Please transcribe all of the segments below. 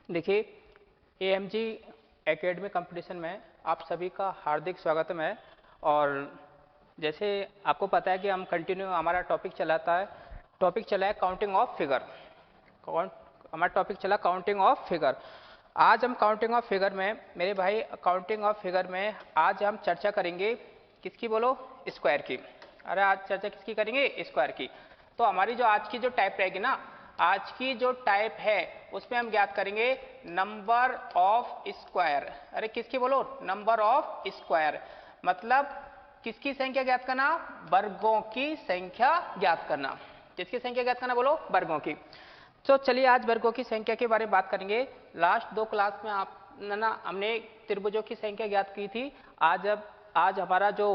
देखिए, AMG academy competition में आप सभी का हार्दिक स्वागतम है। और जैसे आपको पता है कि हम कंटिन्यू हमारा टॉपिक चला है काउंटिंग ऑफ फिगर। हमारा टॉपिक चला काउंटिंग ऑफ फिगर। आज हम काउंटिंग ऑफ फिगर में मेरे भाई काउंटिंग ऑफ फिगर में आज हम चर्चा करेंगे किसकी बोलो, स्क्वायर की। अरे आज चर्चा किसकी करेंगे, स्क्वायर की। तो हमारी जो आज की जो टाइप रहेगी ना, आज की जो टाइप है उसमें हम ज्ञात करेंगे नंबर ऑफ स्क्वायर। अरे किसकी बोलो, नंबर ऑफ स्क्वायर। मतलब किसकी संख्या ज्ञात करना, वर्गों की संख्या ज्ञात करना। किसकी संख्या ज्ञात करना बोलो, वर्गों की। तो चलिए आज वर्गों की संख्या के बारे में बात करेंगे। लास्ट दो क्लास में हमने त्रिभुजों की संख्या ज्ञात की थी। आज हमारा जो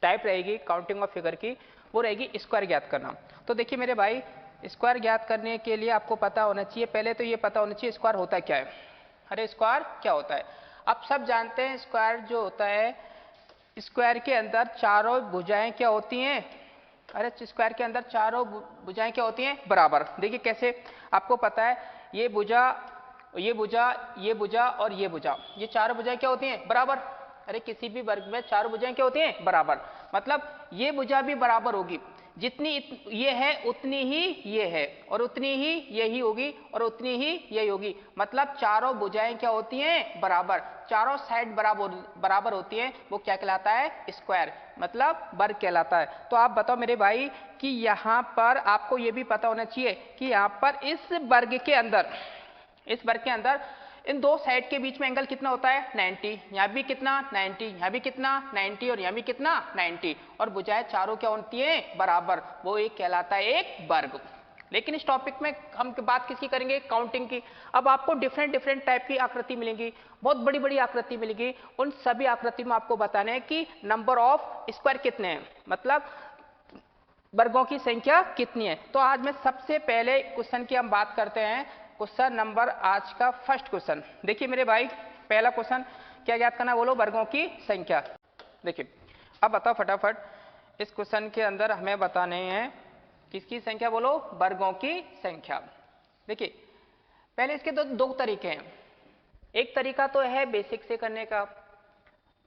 टाइप रहेगी काउंटिंग ऑफ फिगर की, वो रहेगी स्क्वायर ज्ञात करना। तो देखिए मेरे भाई, स्क्वायर ज्ञात करने के लिए आपको पता होना चाहिए, पहले तो ये पता होना चाहिए स्क्वायर होता क्या है। अरे स्क्वायर क्या होता है, आप सब जानते हैं स्क्वायर जो होता है, स्क्वायर के अंदर चारों भुजाएं क्या होती हैं। अरे स्क्वायर के अंदर चारों भुजाएं क्या होती हैं, बराबर। देखिए कैसे, आपको पता है ये भुजा, ये भुजा, ये भुजा और ये भुजा, ये चारों भुजाएं क्या होती हैं, बराबर। अरे किसी भी वर्ग में चारों भुजाएं क्या होती हैं, बराबर। मतलब ये भुजा भी बराबर होगी, जितनी ये है उतनी ही ये है, और उतनी ही यही होगी, और उतनी ही यही होगी। मतलब चारों भुजाएं क्या होती हैं, बराबर। चारों साइड बराबर होती हैं, वो क्या कहलाता है, स्क्वायर, मतलब वर्ग कहलाता है। तो आप बताओ मेरे भाई कि यहाँ पर आपको ये भी पता होना चाहिए कि यहाँ पर इस वर्ग के अंदर इन दो साइड के बीच में एंगल कितना होता है, 90। यहाँ भी कितना, 90, यहाँ भी कितना, 90, और यहाँ भी कितना, 90। और भुजाएं चारों क्या होती हैं, बराबर। वो एक कहलाता है एक वर्ग। लेकिन इस टॉपिक में हम बात किसकी करेंगे, काउंटिंग की। अब आपको डिफरेंट टाइप की आकृति मिलेंगी, बहुत बड़ी बड़ी आकृति मिलेगी। उन सभी आकृति में आपको बताना है कि नंबर ऑफ स्क्वायर कितने हैं, मतलब वर्गों की संख्या कितनी है। तो आज में सबसे पहले क्वेश्चन की हम बात करते हैं। क्वेश्चन नंबर आज का फर्स्ट क्वेश्चन देखिए मेरे भाई, पहला क्वेश्चन क्या ज्ञात करना बोलो, वर्गों की संख्या। देखिए अब बताओ फटाफट, इस क्वेश्चन के अंदर हमें बताने हैं किसकी संख्या बोलो, वर्गों की संख्या। देखिए पहले इसके दो तरीके हैं। एक तरीका तो है बेसिक से करने का,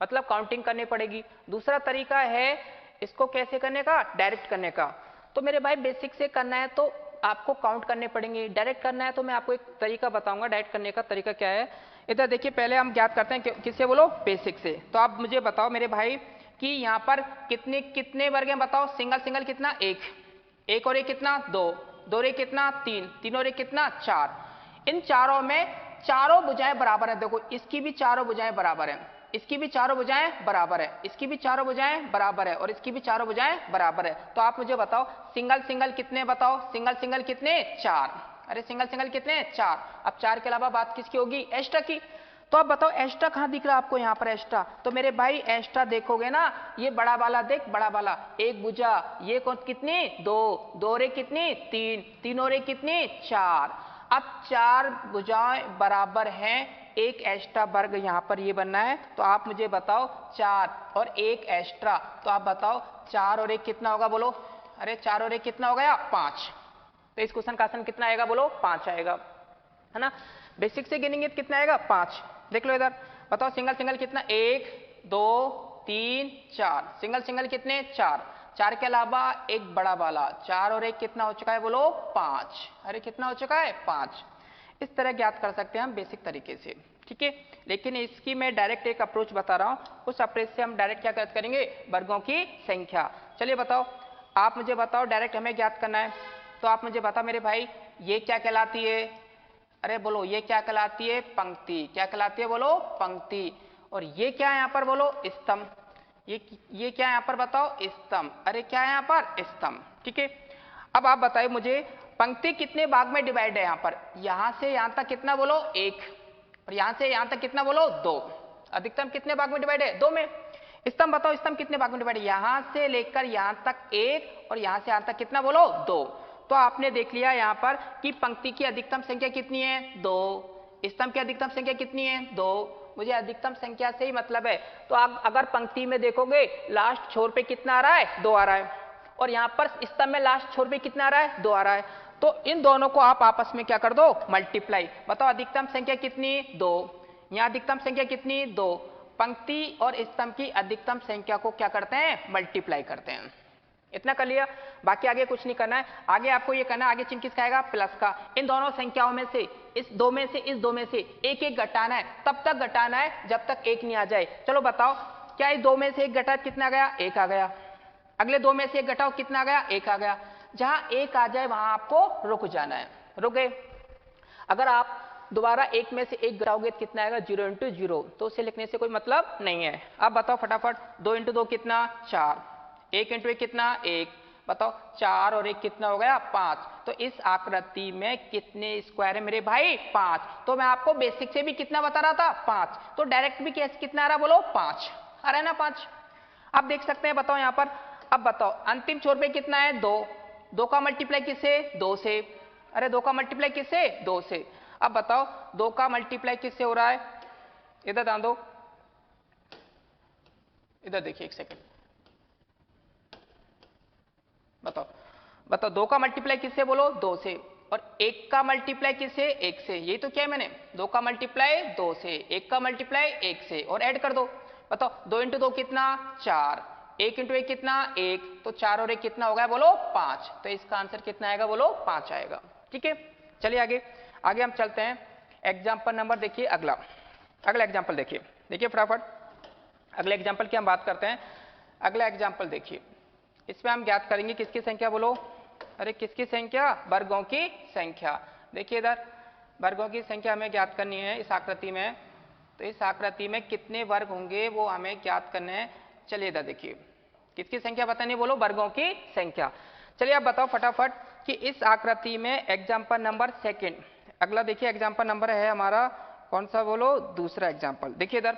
मतलब काउंटिंग करनी पड़ेगी। दूसरा तरीका है इसको कैसे करने का, डायरेक्ट करने का। तो मेरे भाई बेसिक से करना है तो आपको काउंट करने पड़ेंगे, डायरेक्ट करना है तो मैं आपको एक तरीका बताऊंगा डायरेक्ट करने का। तरीका क्या है, इधर देखिए, पहले हम ज्ञात करते हैं किससे बोलो, बेसिक से। तो आप मुझे बताओ मेरे भाई कि यहाँ पर कितने कितने वर्ग हैं, बताओ। सिंगल कितना, एक और एक कितना, दो और एक कितना, तीन और एक कितना, चार। इन चारों में चारों भुजाएं बराबर है। देखो इसकी भी चारों भुजाएं बराबर है, इसकी भी चारों भुजाएं बराबर है, इसकी भी चारों भुजाएं बराबर है, और इसकी भी चारों भुजाएं बराबर है। तो आप मुझे बताओ सिंगल कितने, बताओ सिंगल कितने, चार। अरे सिंगल कितने, चार। अब चार के अलावा बात किसकी होगी, एक्स्ट्रा की। तो आप बताओ एक्स्ट्रा कहां दिख रहा है आपको, यहाँ पर एक्स्ट्रा। तो मेरे भाई एक्स्ट्रा देखोगे ना, ये बड़ा वाला देख, बड़ा वाला एक भुजा, ये कौन कितनी, दो रे कितनी, तीन और एक कितनी, चार। अब चार भुजाएं बराबर हैं, एक एक्स्ट्रा वर्ग यहाँ पर ये बनना है। तो आप मुझे बताओ चार और एक एक्स्ट्रा, तो आप बताओ चार और एक कितना होगा बोलो। अरे चार और एक कितना हो गया, पांच। तो इस क्वेश्चन का आंसर कितना आएगा बोलो, पांच आएगा, है ना। बेसिक से गिनेंगे तो कितना आएगा, पांच। देख लो इधर, बताओ सिंगल कितना, एक दो तीन चार। सिंगल कितने, चार। चार के अलावा एक बड़ा वाला, चार और एक कितना हो चुका है बोलो, पांच। अरे कितना हो चुका है, पांच। इस तरह ज्ञात कर सकते हैं हम बेसिक तरीके से, ठीक है। लेकिन इसकी मैं डायरेक्ट एक अप्रोच बता रहा हूं, उस अप्रोच से हम डायरेक्ट क्या ज्ञात करेंगे, वर्गों की संख्या। चलिए बताओ, आप मुझे बताओ, डायरेक्ट हमें ज्ञात करना है। तो आप मुझे बताओ मेरे भाई, ये क्या कहलाती है, अरे बोलो ये क्या कहलाती है, पंक्ति। क्या कहलाती है बोलो, पंक्ति। और ये क्या है यहाँ पर बोलो, स्तंभ। ये क्या है यहाँ पर बताओ, स्तंभ। अरे क्या है यहाँ पर, स्तंभ, ठीक है। अब आप बताइए मुझे, पंक्ति कितने भाग में डिवाइड है, यहाँ पर यहां से यहां तक कितना बोलो, एक, और यहां से यहां तक कितना बोलो, दो। अधिकतम कितने भाग में डिवाइड है, दो में। स्तंभ बताओ, स्तंभ कितने भाग में डिवाइड है, यहां से लेकर यहां तक एक, और यहां से यहां तक कितना बोलो, दो। तो आपने देख लिया यहां पर कि पंक्ति की अधिकतम संख्या कितनी है, दो। स्तंभ की अधिकतम संख्या कितनी है, दो। मुझे अधिकतम संख्या से ही मतलब है। तो आप अगर पंक्ति में देखोगे लास्ट छोर पे कितना आ रहा है, दो आ रहा है, और यहां पर स्तंभ में लास्ट छोर पे कितना आ रहा है, दो आ रहा है। तो इन दोनों को आप आपस में क्या कर दो, मल्टीप्लाई। बताओ अधिकतम संख्या कितनी, 2। यहाँ अधिकतम संख्या कितनी, 2। पंक्ति और स्तंभ की अधिकतम संख्या को क्या करते हैं, मल्टीप्लाई करते हैं। इतना कर लिया, बाकी आगे कुछ नहीं करना है। आगे आपको ये करना है, आगे चिन्ह किसका आएगा, प्लस का। इन दोनों संख्याओं में से इस दो में से एक एक घटाना है, तब तक घटाना है जब तक एक नहीं आ जाए। चलो बताओ, क्या इस 2 में से एक घटा कितना आ गया, 1 आ गया। अगले 2 में से एक घटाओ, कितना आ गया, 1 आ गया। जहां 1 आ जाए वहां आपको रुक जाना है, रुक गए। अगर आप दोबारा 1 में से 1 घटाओगे तो कितना आएगा, 0 इंटू 0, तो उसे लिखने से कोई मतलब नहीं है। अब बताओ फटाफट, 2 इंटू 2 कितना, 4। 1 इंटू 1 कितना, 1। बताओ 4 और 1 कितना हो गया, 5। तो इस आकृति में कितने स्क्वायर है मेरे भाई, 5। तो मैं आपको बेसिक से भी कितना बता रहा था, 5। तो डायरेक्ट भी कैसे कितना आ रहा, बोलो 5 आ रहा है ना, 5। आप देख सकते हैं, बताओ यहां पर। अब बताओ अंतिम छोर पे कितना है, 2। 2 का मल्टीप्लाई किससे, 2 से। अरे 2 का मल्टीप्लाई किससे, 2 से। अब बताओ 2 का मल्टीप्लाई किससे हो रहा है, इधर ध्यान दो, इधर देखिए एक सेकंड। बताओ 2 का मल्टीप्लाई किससे, बोलो 2 से। और 1 का मल्टीप्लाई किससे, 1 से। यही तो क्या है मैंने, 2 का मल्टीप्लाई 2 से, 1 का मल्टीप्लाई 1 से, और ऐड कर दो। बताओ 2 इंटू 2 कितना, 4। 1 इंटू 1 कितना, 1। तो 4 और 1 कितना होगा, बोलो 5। तो इसका आंसर कितना आएगा, बोलो 5 आएगा। ठीक है, चलिए आगे हम चलते हैं। एग्जाम्पल नंबर देखिए, अगला एग्जाम्पल देखिए फटाफट। अगले एग्जाम्पल की हम बात करते हैं। अगला एग्जाम्पल देखिए, इसमें हम ज्ञात करेंगे किसकी संख्या, बोलो, अरे किसकी संख्या, वर्गों की संख्या। देखिए इधर वर्गों की संख्या हमें ज्ञात करनी है इस आकृति में। तो इस आकृति में कितने वर्ग होंगे वो हमें ज्ञात करने हैं। चलिए इधर देखिए, किसकी संख्या बतानी, बोलो वर्गों की संख्या। चलिए आप बताओ फटाफट कि इस आकृति में एग्जाम्पल नंबर सेकंड, अगला देखिए एग्जाम्पल नंबर है हमारा कौन सा, बोलो दूसरा एग्जाम्पल। देखिए इधर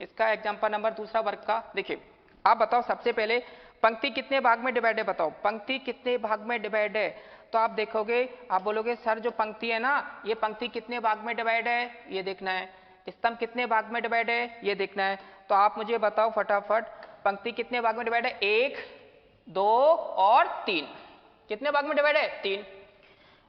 इसका एग्जाम्पल नंबर दूसरा वर्ग का। देखिए आप बताओ सबसे पहले पंक्ति कितने भाग में डिवाइड है, बताओ पंक्ति कितने भाग में डिवाइड है। तो आप देखोगे, आप बोलोगे सर जो पंक्ति है ना, ये पंक्ति कितने भाग में डिवाइड है, ये देखना है। स्तंभ कितने भाग में डिवाइड है, ये देखना है। तो आप मुझे बताओ फटाफट, पंक्ति कितने भाग में डिवाइड है, 1, 2 और 3। कितने भाग में डिवाइड है, 3।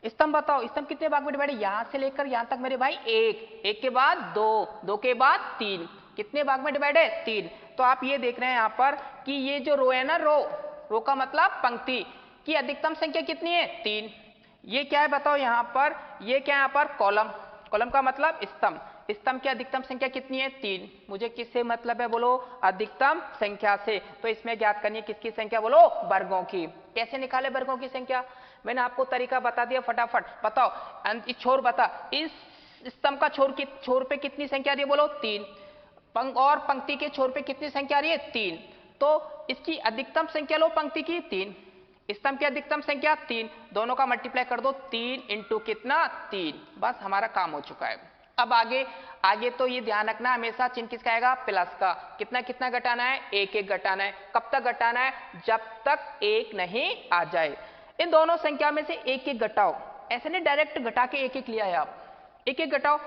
स्तंभ बताओ, स्तंभ कितने भाग में डिवाइड है, यहां से लेकर यहां तक मेरे भाई 1 के बाद 2, 2 के बाद 3। कितने भाग में डिवाइड है, 3। तो आप ये देख रहे हैं यहां पर कि ये जो रो है ना, रो का मतलब पंक्ति की अधिकतम संख्या कितनी है, 3। ये क्या है बताओ यहां पर, ये क्या है यहां पर, कॉलम का मतलब स्तंभ की अधिकतम संख्या कितनी है, 3। मुझे किससे मतलब है, बोलो अधिकतम संख्या से। तो इसमें ज्ञात करनी है किसकी संख्या, बोलो वर्गों की। कैसे निकाले वर्गों की संख्या, मैंने आपको तरीका बता दिया, फटाफट बताओ। छोर बता, इस स्तंभ का छोर पे कितनी संख्या आ रही है, बोलो 3। और पंक्ति के छोर पे कितनी संख्या आ रही है, 3। तो इसकी अधिकतम संख्या लो पंक्ति की, 3। स्तंभ की अधिकतम संख्या 3, दोनों का मल्टीप्लाई कर दो, 3 इंटू कितना, 3। बस हमारा काम हो चुका है। अब आगे तो ये ध्यान रखना, हमेशा चिन्ह किसका आएगा, प्लस का। कितना कितना घटाना है, 1 1 घटाना है। कब तक घटाना है, जब तक 1 नहीं आ जाए। इन दोनों संख्या में से 1 1 घटाओ, ऐसे नहीं डायरेक्ट घटा के 1 1 लिया है आप, 1 1 घटाओ।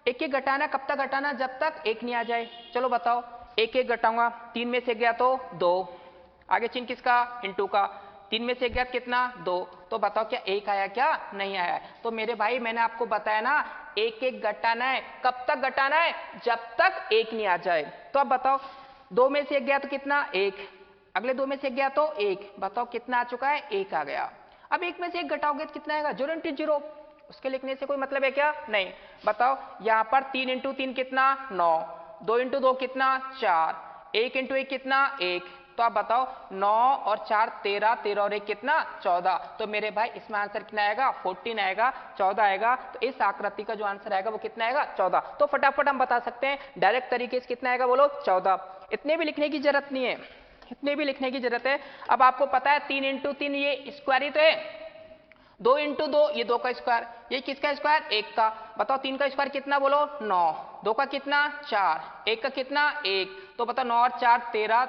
1 1 घटाना, कब तक घटाना, जब तक 1 नहीं आ जाए। चलो बताओ, 1 1 घटाऊंगा, 3 में से गया तो 2। आगे चिन्ह किसका, इंटू का। 3 में से गया कितना, 2। तो बताओ क्या 1 आया, क्या नहीं आया। तो मेरे भाई मैंने आपको बताया ना, 1 1 घटाना है, कब तक घटाना है, जब तक 1 नहीं आ जाए। तो अब बताओ 2 में से गया तो कितना, 1। अगले 2 में से गया तो 1। बताओ कितना आ चुका है, 1 आ गया। अब 1 में से 1 घटाओगे तो कितना आएगा, 0 इंटू 0। उसके लिखने से कोई मतलब है क्या, नहीं। बताओ यहाँ पर 3 इंटू 3 कितना, 9। 2 इंटू 2 कितना, 4। 1 इंटू 1 कितना, 1। तो आप बताओ 9 और 4 13, 13 और 1 कितना, 14। तो मेरे भाई इसमें आंसर कितना आएगा, 14 आएगा, 14 आएगा। तो इस आकृति का जो आंसर आएगा वो कितना आएगा, 14। तो फटाफट हम बता सकते हैं डायरेक्ट तरीके से कितना आएगा, बोलो 14। इतने भी लिखने की जरूरत नहीं है, इतने भी लिखने की जरूरत है। अब आपको पता है 3 इंटू 3 ये स्क्वायर ही तो है। 2 इंटू 2 ये 2 का स्क्वायर, ये किसका स्क्वायर, 1 का। बताओ 3 का स्क्वायर कितना, बोलो 9। 2 का कितना, 4। 1 का कितना, 1। तो बताओ 9 और 4 13,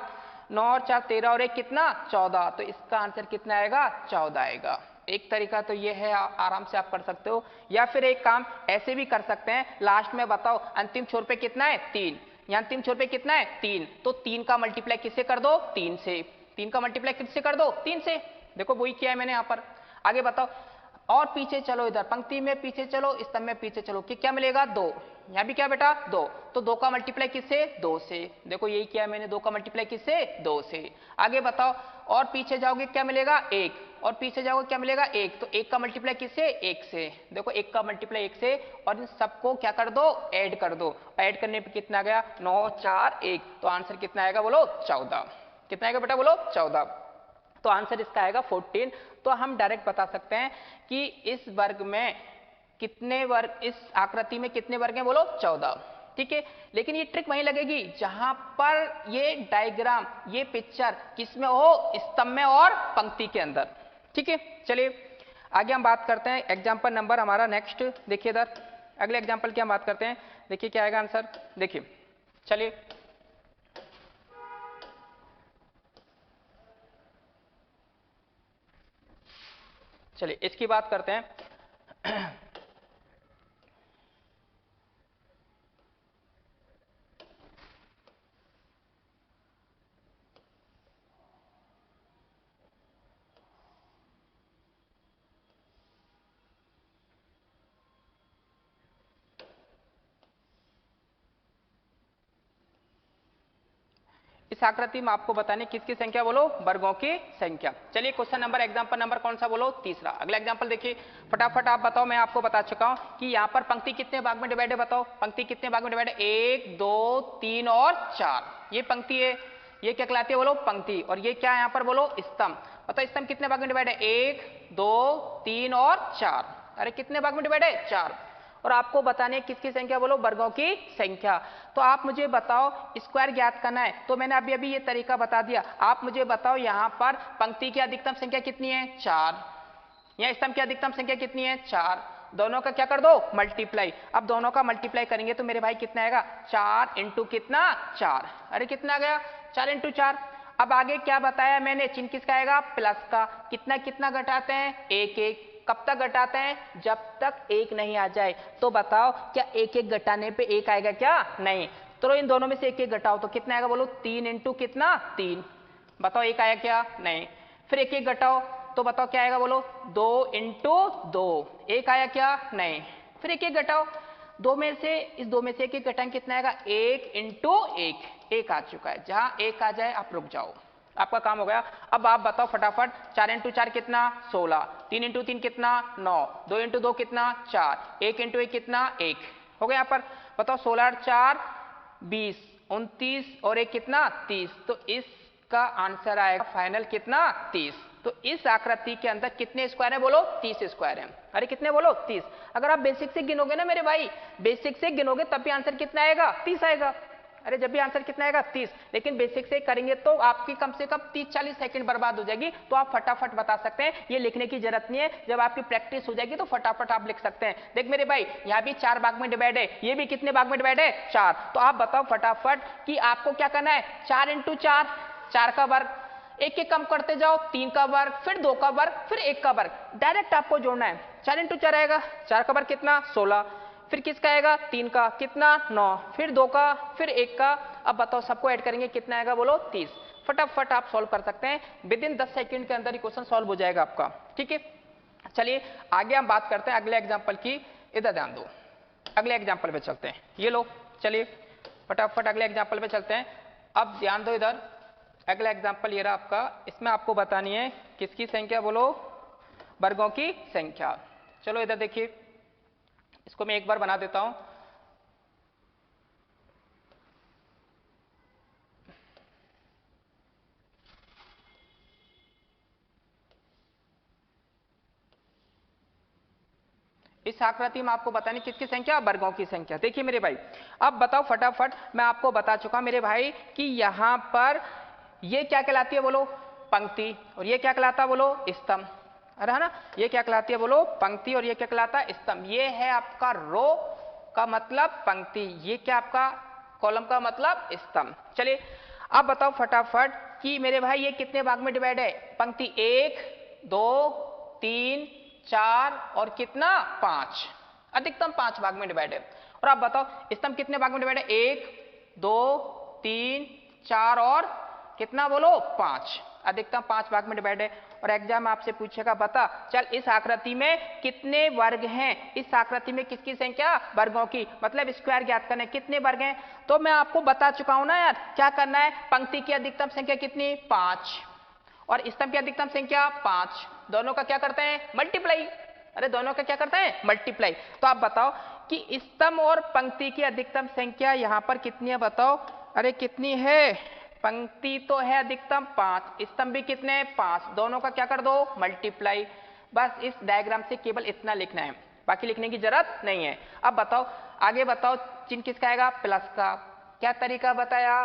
9 और 4 13 और 1 कितना, 14। तो इसका आंसर कितना आएगा, 14 आएगा। एक तरीका तो ये है, आराम से आप कर सकते हो। या फिर एक काम ऐसे भी कर सकते हैं, लास्ट में बताओ अंतिम छोर पे कितना है, 3। यहाँ अंतिम छोर पे कितना है, 3। तो 3 का मल्टीप्लाई किससे कर दो, 3 से। 3 का मल्टीप्लाई किससे कर दो, 3 से। देखो वही किया है मैंने यहाँ पर। आगे बताओ, और पीछे चलो, इधर पंक्ति में पीछे चलो, स्तंभ में पीछे चलो, कि क्या मिलेगा 2। यहाँ भी क्या बेटा 2, तो 2 का मल्टीप्लाई किससे 2 से। देखो यही किया मैंने, 2 का मल्टीप्लाई किससे 2 से। आगे बताओ, और पीछे जाओगे क्या मिलेगा 1, और पीछे जाओगे क्या मिलेगा 1, तो 1 का मल्टीप्लाई किससे 1 से। देखो 1 का मल्टीप्लाई 1 से, और इन सबको क्या कर दो ऐड कर दो। ऐड करने पे कितना आ गया 9 4 1, तो आंसर कितना आएगा बोलो 14। कितना आएगा बेटा बोलो 14, तो आंसर इसका आएगा 14। तो हम डायरेक्ट बता सकते हैं कि इस वर्ग में कितने वर्ग, इस आकृति में कितने वर्ग हैं बोलो 14। ठीक है, लेकिन ये ट्रिक वहीं लगेगी जहां पर ये डायग्राम, ये पिक्चर किसमें हो, स्तंभ में और पंक्ति के अंदर। ठीक है, चलिए आगे हम बात करते हैं। एग्जाम्पल नंबर हमारा नेक्स्ट देखिए इधर, अगले एग्जाम्पल की हम बात करते हैं। देखिए क्या आएगा आंसर, देखिए चलिए चलिए इसकी बात करते हैं। इस आकृति में आपको बताने किसकी संख्या बोलो, वर्गों की संख्या। चलिए क्वेश्चन नंबर, एग्जांपल नंबर कौन सा बोलो, तीसरा। अगला एग्जांपल देखिए फटाफट आप बताओ, मैं आपको बता चुका हूं कि यहाँ पर पंक्ति कितने भाग में डिवाइड है, बताओ पंक्ति कितने भाग में डिवाइड है, 1 2 3 और 4। ये पंक्ति है, ये क्या कहलाती है बोलो पंक्ति, और ये क्या है यहाँ पर बोलो स्तंभ। बताओ स्तंभ कितने भाग में डिवाइड है, 1 2 3 और 4। अरे कितने भाग में डिवाइड है 4, और आपको बताने किसकी संख्या बोलो, वर्गों की संख्या। तो आप मुझे बताओ स्क्वायर ज्ञात करना है, तो मैंने अभी अभी ये तरीका बता दिया। आप मुझे बताओ यहाँ पर पंक्ति की अधिकतम संख्या कितनी है 4, यहाँ स्तंभ की अधिकतम संख्या कितनी है 4। दोनों का क्या कर दो मल्टीप्लाई। अब दोनों का मल्टीप्लाई करेंगे तो मेरे भाई कितना आएगा 4 इंटू कितना 4। अरे कितना आ गया 4 इंटू 4। अब आगे क्या बताया मैंने, चिन्ह किसका आएगा प्लस का। कितना कितना घटाते हैं 1 1। कब तक घटाते हैं, जब तक 1 नहीं आ जाए। तो बताओ क्या 1 1 घटाने पे 1 आएगा क्या, नहीं। तो इन दोनों में से 1 1 घटाओ तो कितना आएगा बोलो 3 इंटू कितना 3। बताओ 1 आया क्या, नहीं। फिर 1 1 घटाओ तो बताओ क्या आएगा बोलो 2 इंटू 2। 1 आया क्या, नहीं। फिर 1 1 घटाओ, दो में से, इस 2 में से 1 1 घटाएंगे कितना आएगा 1 इंटू 1। 1 आ चुका है, जहां 1 आ जाए आप रुक जाओ, आपका काम हो गया। अब आप बताओ फटाफट 4 इंटू 4 कितना 16, 3 इंटू 3 कितना 9, 2 इंटू 2 कितना 4, 1 इंटू 1 कितना 1। हो गया यहाँ पर। बताओ 16 और 4 20, 29 और 1 कितना 30। तो इसका आंसर आएगा फाइनल कितना 30। तो इस आकृति के अंदर कितने स्क्वायर है बोलो 30 स्क्वायर है। अरे कितने बोलो 30। अगर आप बेसिक से गिनोगे ना मेरे भाई, बेसिक से गिनोगे तब भी आंसर कितना आएगा 30 आएगा। अरे जब भी आंसर कितना आएगा 30। लेकिन बेसिक से करेंगे तो आपकी कम से कम 30-40 सेकंड बर्बाद हो जाएगी। तो आप फटाफट बता सकते हैं, ये लिखने की जरूरत नहीं है। जब आपकी प्रैक्टिस हो जाएगी तो फटाफट आप लिख सकते हैं। देख मेरे भाई यहाँ भी 4 भाग में डिवाइड है, ये भी कितने भाग में डिवाइड है 4। तो आप बताओ फटाफट कि आपको क्या करना है 4 इंटू 4, 4 का वर्ग, 1 1 कम करते जाओ, 3 का वर्ग, फिर 2 का वर्ग, फिर 1 का वर्ग। डायरेक्ट आपको जोड़ना है। 4 इंटू 4 आएगा, 4 का वर्ग कितना 16, फिर किसका आएगा 3 का कितना 9, फिर 2 का, फिर 1 का। अब बताओ सबको ऐड करेंगे कितना आएगा बोलो 30। फटाफट आप सॉल्व कर सकते हैं, विद इन 10 सेकंड के अंदर ही क्वेश्चन सॉल्व हो जाएगा आपका। ठीक है, चलिए आगे हम बात करते हैं अगले एग्जाम्पल की। इधर ध्यान दो, अगले एग्जाम्पल पे चलते हैं। ये लो चलिए फटाफट अगले एग्जाम्पल पे चलते हैं। अब ध्यान दो इधर, अगला एग्जाम्पल ये रहा आपका। इसमें आपको बतानी है किसकी संख्या बोलो, वर्गों की संख्या। चलो इधर देखिए, इसको मैं एक बार बना देता हूं। इस आकृति में आपको बतानी किसकी संख्या, वर्गों की संख्या। देखिए मेरे भाई, अब बताओ फटाफट, मैं आपको बता चुका मेरे भाई कि यहां पर ये क्या कहलाती है बोलो पंक्ति, और ये क्या कहलाता है बोलो स्तंभ। अरे है ना, ये क्या कहलाती है बोलो पंक्ति, और ये क्या कहलाता है स्तंभ। ये है आपका रो का मतलब पंक्ति, ये क्या आपका कॉलम का मतलब स्तंभ। चलिए अब बताओ फटाफट कि मेरे भाई ये कितने भाग में डिवाइड है, पंक्ति 1 2 3 4 और कितना 5, अधिकतम 5 भाग में डिवाइड है। और आप बताओ स्तंभ कितने भाग में डिवाइड है, 1 2 3 4 और कितना बोलो 5, अधिकतम 5 भाग में डिवाइड है। और एग्जाम में आपसे पूछेगा बता चल इस आकृति में कितने वर्ग हैं, इस आकृति में किसकी संख्या, वर्गों की, मतलब स्क्वायर ज्ञात करना है, कितने वर्ग हैं। तो मैं आपको बता चुका हूं ना यार, क्या करना है, पंक्ति की अधिकतम संख्या कितनी, 5 और स्तंभ की अधिकतम संख्या 5, दोनों का क्या करते हैं, मल्टीप्लाई। अरे दोनों का क्या करते हैं, मल्टीप्लाई। तो आप बताओ कि स्तंभ और पंक्ति की अधिकतम संख्या यहां पर कितनी है, बताओ। अरे कितनी है, पंक्ति तो है अधिकतम 5, स्तंभ भी कितने हैं, 5, दोनों का क्या कर दो, मल्टीप्लाई। बस इस डायग्राम से केवल इतना लिखना है, बाकी लिखने की जरूरत नहीं है। अब बताओ आगे बताओ, चिन्ह किसका आएगा, प्लस का। क्या तरीका बताया,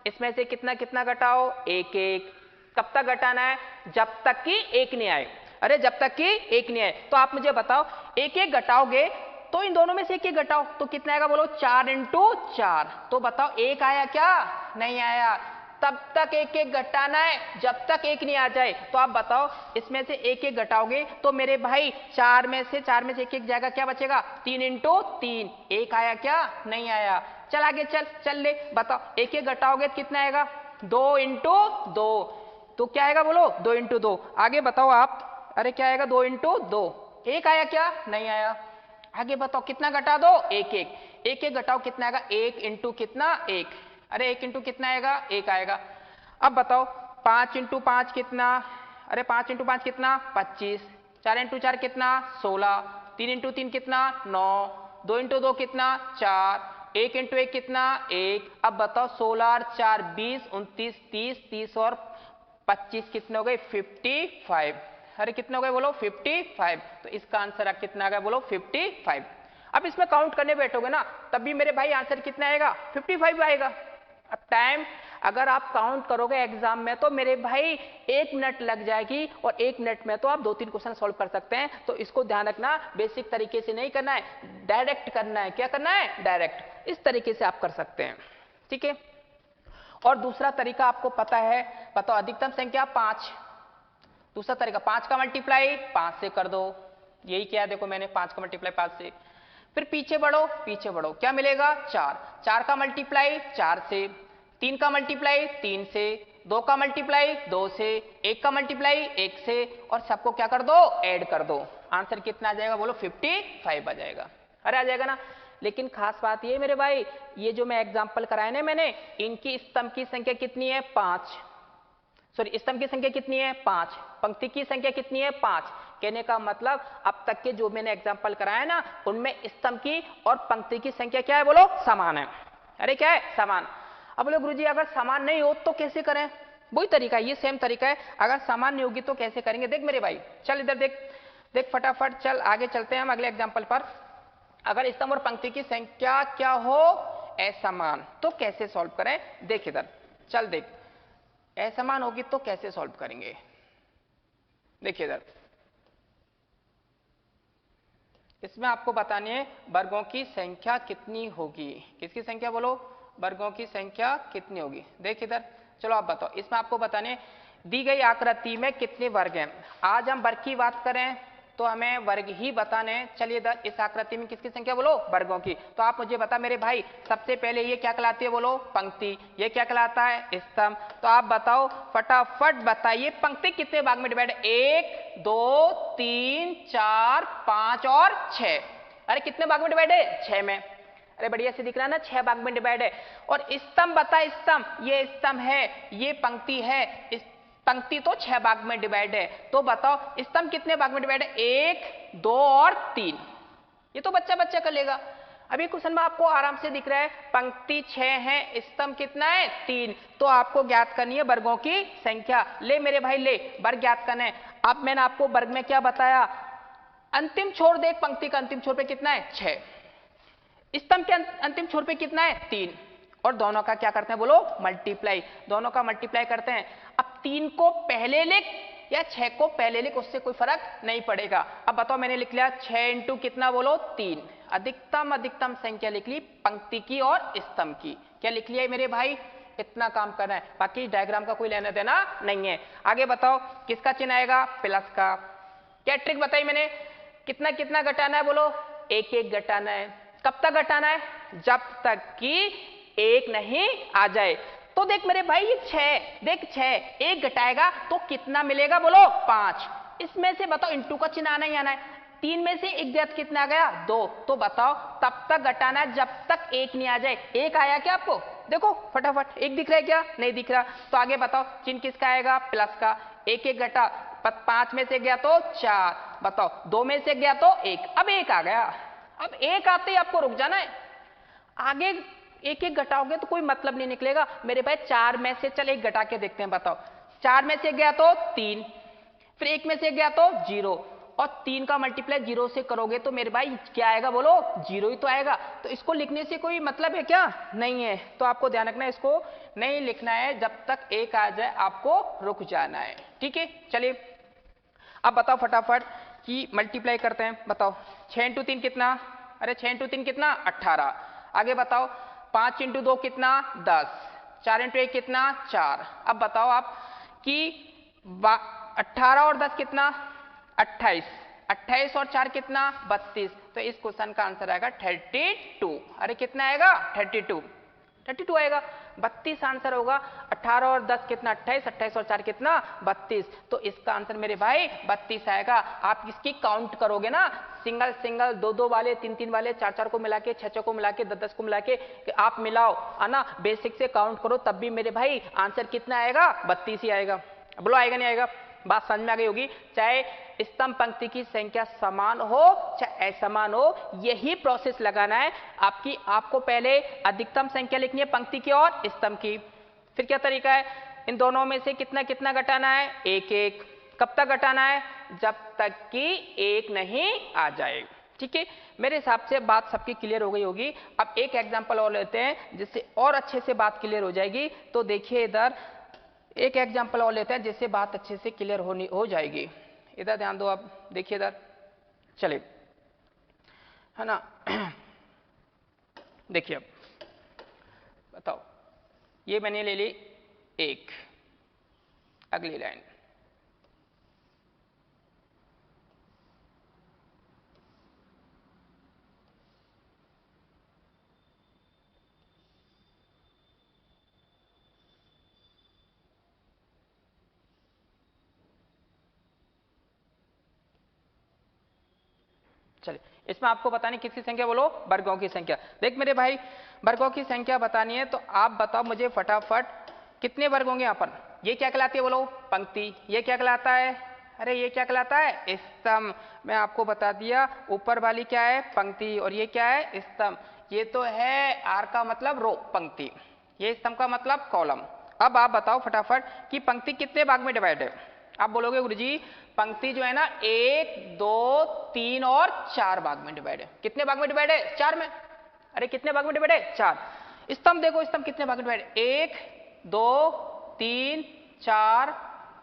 इसमें से कितना कितना घटाओ, एक एक। कब तक घटाना है, जब तक कि एक नहीं आए। अरे जब तक कि एक नहीं आए। तो आप मुझे बताओ एक एक घटाओगे तो इन दोनों में से एक एक घटाओ तो कितना आएगा, बोलो 4 × 4। तो बताओ एक आया क्या, नहीं आया। तब तक एक एक घटाना है जब तक एक नहीं आ जाए। तो आप बताओ इसमें से एक एक घटाओगे तो मेरे भाई 4 में से एक एक जाएगा, क्या बचेगा, 3 × 3। एक आया क्या, नहीं आया। चल आगे चल ले, बताओ एक एक घटाओगे तो कितना आएगा, 2 × 2। तो क्या आएगा, बोलो 2 × 2। आगे बताओ आप, अरे क्या आएगा, 2 × 2। एक आया क्या, नहीं आया। आगे बताओ कितना घटा दो, एक एक घटाओ कितना आएगा, 1 × कितना, 1। अरे 1 × कितना आएगा, 1 आएगा। अब बताओ 5 × 5 कितना, अरे 5 × 5 कितना, 25। 4 × 4 कितना, 16। 3 × 3 कितना, 9। 2 × 2 कितना, 4। 1 × 1 कितना, 1। अब बताओ 16 और 4 20, 29 30, 30 और 25 कितने हो गए, 55। अरे कितने हो गए, बोलो 55। तो इसका आंसर आप कितना आ गया, बोलो 55। अब इसमें काउंट करने बैठोगे ना तब भी मेरे भाई आंसर कितना आएगा, 55 आएगा। अब टाइम अगर आप काउंट करोगे एग्जाम में तो मेरे भाई 1 मिनट लग जाएगी और 1 मिनट में तो आप 2-3 क्वेश्चन सॉल्व कर सकते हैं। तो इसको ध्यान रखना, बेसिक तरीके से नहीं करना है, डायरेक्ट करना है। क्या करना है, डायरेक्ट। इस तरीके से आप कर सकते हैं, ठीक है। और दूसरा तरीका आपको पता है, बताओ अधिकतम संख्या 5। दूसरा तरीका 5 का मल्टीप्लाई 5 से कर दो, यही किया देखो मैंने, 5 का मल्टीप्लाई 5 से। फिर पीछे बढ़ो क्या मिलेगा, 4। 4 का मल्टीप्लाई 4 से, 3 का मल्टीप्लाई 3 से, 2 का मल्टीप्लाई 2 से, 1 का मल्टीप्लाई 1 से, और सबको क्या कर दो, ऐड कर दो। आंसर कितना आ जाएगा, बोलो 55 आ जाएगा। अरे आ जाएगा ना। लेकिन खास बात ये मेरे भाई, ये जो मैं एग्जाम्पल कराए ना मैंने, इनकी स्तंभ की संख्या कितनी है, 5। सॉरी, स्तंभ की संख्या कितनी है, 5। पंक्ति की संख्या कितनी है, 5। कहने का मतलब अब तक के जो मैंने एग्जाम्पल कराया ना उनमें स्तंभ की और पंक्ति की संख्या क्या है, बोलो समान है। अरे क्या है, समान। अब बोलो गुरुजी अगर समान नहीं हो तो कैसे करें, वही तरीका है, ये सेम तरीका है। अगर समान नहीं होगी तो कैसे करेंगे, देख मेरे भाई, चल इधर देख फटाफट, चल आगे चलते हैं हम अगले एग्जाम्पल पर। अगर स्तंभ और पंक्ति की संख्या क्या हो, असमान, तो कैसे सॉल्व करें, देख इधर, चल देख, असमान होगी तो कैसे सॉल्व करेंगे। देखिए इधर, इसमें आपको बताने है वर्गों की संख्या कितनी होगी। किसकी संख्या, बोलो वर्गों की संख्या कितनी होगी। देख इधर, चलो आप बताओ, इसमें आपको बताने दी गई आकृति में कितने वर्ग हैं। आज हम वर्ग की बात करें तो हमें वर्ग ही बताने। चलिए इधर इस आकृति में किसकी संख्या, बोलो वर्गों की। तो आप मुझे बता मेरे भाई, सबसे पहले ये क्या कहलाती है, बोलो पंक्ति। ये क्या कहलाता है, स्तंभ। तो आप बताओ फटाफट बताइए, पंक्ति कितने भाग में डिवाइड है, 1 2 3 4 5 और 6। अरे कितने भाग में डिवाइड है, 6 में। अरे बढ़िया से दिख रहा है ना, 6 भाग में डिवाइड है। और स्तंभ बता, स्तंभ, ये स्तंभ है, ये पंक्ति है, पंक्ति तो 6 भाग में डिवाइड है। तो बताओ स्तंभ कितने भाग में डिवाइड है, 1 2 और 3। ये तो बच्चा कर लेगा। अभी क्वेश्चन में आपको आराम से दिख रहा है, पंक्ति 6 है, स्तंभ कितना है, 3। तो आपको ज्ञात करनी है वर्गों की संख्या। ले मेरे भाई ले, वर्ग ज्ञात करना है। अब मैंने आपको वर्ग में क्या बताया, अंतिम छोर देख, पंक्ति का अंतिम छोर पे कितना है, 6। स्तंभ के अंतिम छोर पे कितना है, 3। और दोनों का क्या करते हैं, बोलो मल्टीप्लाई। दोनों का मल्टीप्लाई करते हैं। अब 3 को पहले लिख या 6 को पहले लिख, उससे कोई फर्क नहीं पड़ेगा। अब बताओ, मैंने लिख लिया 6 × कितना, बोलो 3। अधिकतम संख्या लिख ली पंक्ति की और स्तंभ की। क्या लिख लिया मेरे भाई, इतना काम करना है, बाकी डायग्राम का कोई लेना देना नहीं है। आगे बताओ किसका चिन्ह आएगा, प्लस का। क्या ट्रिक बताई मैंने, कितना कितना घटाना है, बोलो 1 1 घटाना है। कब तक घटाना है, जब तक कि 1 नहीं आ जाए। तो देख मेरे भाई ये 6, देख 6 एक घटाएगा तो कितना मिलेगा बोलो 5। इसमें से बताओ इंटू का चिन्ह आना ही आना है। 3 में से एक गया तो कितना आ गया 2। तो बताओ तब तक घटाना है जब तक एक नहीं आ जाए। एक आया क्या आपको? देखो फटाफट एक दिख रहा है क्या? नहीं दिख रहा। तो आगे बताओ चिन्ह किसका आएगा? प्लस का। एक एक घटा, 5 में से गया तो 4, बताओ 2 में से गया तो 1, अब 1 आ गया। अब 1 आते ही आपको रुक जाना है, आगे एक एक घटाओगे तो कोई मतलब नहीं निकलेगा मेरे भाई। 4 में से चल एक घटा के देखते हैं, बताओ 4 में से गया तो 3, फिर 1 में से गया तो 0, और 3 का मल्टीप्लाई 0 से करोगे तो मेरे भाई क्या आएगा बोलो? 0 ही तो आएगा। तो इसको लिखने से कोई मतलब है क्या? नहीं है। तो आपको ध्यान रखना है, इसको नहीं लिखना है, जब तक 1 आ जाए आपको रुक जाना है। ठीक है, चलिए अब बताओ फटाफट कि मल्टीप्लाई करते हैं। बताओ 6 इंटू 3 कितना? अरे 6 इंटू 3 कितना? 18। आगे बताओ 5 इंटू 2 कितना? 10। 4 इंटू 1 कितना? 4। अब बताओ आप कि 18 और 10 कितना? 28। 28 और 4 कितना? 32। तो इस क्वेश्चन का आंसर आएगा 32। अरे कितना आएगा? 32 आएगा। 32 आंसर होगा। 18 और 10 कितना? 28। 28 और 4 कितना? 32। तो इसका आंसर मेरे भाई 32 आएगा। आप इसकी काउंट करोगे ना, सिंगल सिंगल, 2 वाले, 3 वाले, 4 को मिला के, 6 को मिला के, 10 को मिला के आप मिलाओ, है ना, बेसिक से काउंट करो, तब भी मेरे भाई आंसर कितना आएगा? 32 ही आएगा। बोलो आएगा नहीं आएगा? बात समझ में आ गई होगी। चाहे स्तंभ पंक्ति की संख्या समान हो चाहे असमान हो, यही प्रोसेस लगाना है आपको पहले अधिकतम संख्या लिखनी है पंक्ति की और स्तंभ की। फिर क्या तरीका है? इन दोनों में से कितना कितना घटाना है? 1 1। कब तक घटाना है? जब तक कि 1 नहीं आ जाए। ठीक है, मेरे हिसाब से बात सबकी क्लियर हो गई होगी। अब एक एग्जांपल और लेते हैं जिससे और अच्छे से बात क्लियर हो जाएगी। तो देखिए इधर एक एग्जांपल और लेते हैं जिससे बात अच्छे से क्लियर हो जाएगी। इधर ध्यान दो, आप देखिए इधर, चलिए, है ना। देखिए अब बताओ, ये मैंने ले ली 1, अगली लाइन चलिए, इसमें आपको बतानी किसकी संख्या? बोलो वर्गों की संख्या। देख मेरे भाई, वर्गों की संख्या बतानी है तो आप बताओ मुझे फटाफट कितने वर्ग होंगे यहाँ पर? ये क्या कहलाती है? बोलो पंक्ति। ये क्या कहलाता है? अरे ये क्या कहलाता है? स्तंभ। मैं आपको बता दिया, ऊपर वाली क्या है? पंक्ति, और ये क्या है? स्तंभ। ये तो है आर का मतलब रो, पंक्ति, ये स्तंभ का मतलब कॉलम। अब आप बताओ फटाफट कि पंक्ति कितने भाग में डिवाइड है? आप बोलोगे गुरुजी पंक्ति जो है ना 1 2 3 और 4 भाग में डिवाइड है। कितने भाग में डिवाइड है? 4 में। अरे कितने भाग में डिवाइड है? 4। स्तंभ देखो, स्तंभ कितने भाग में डिवाइड है? 1 2 3 4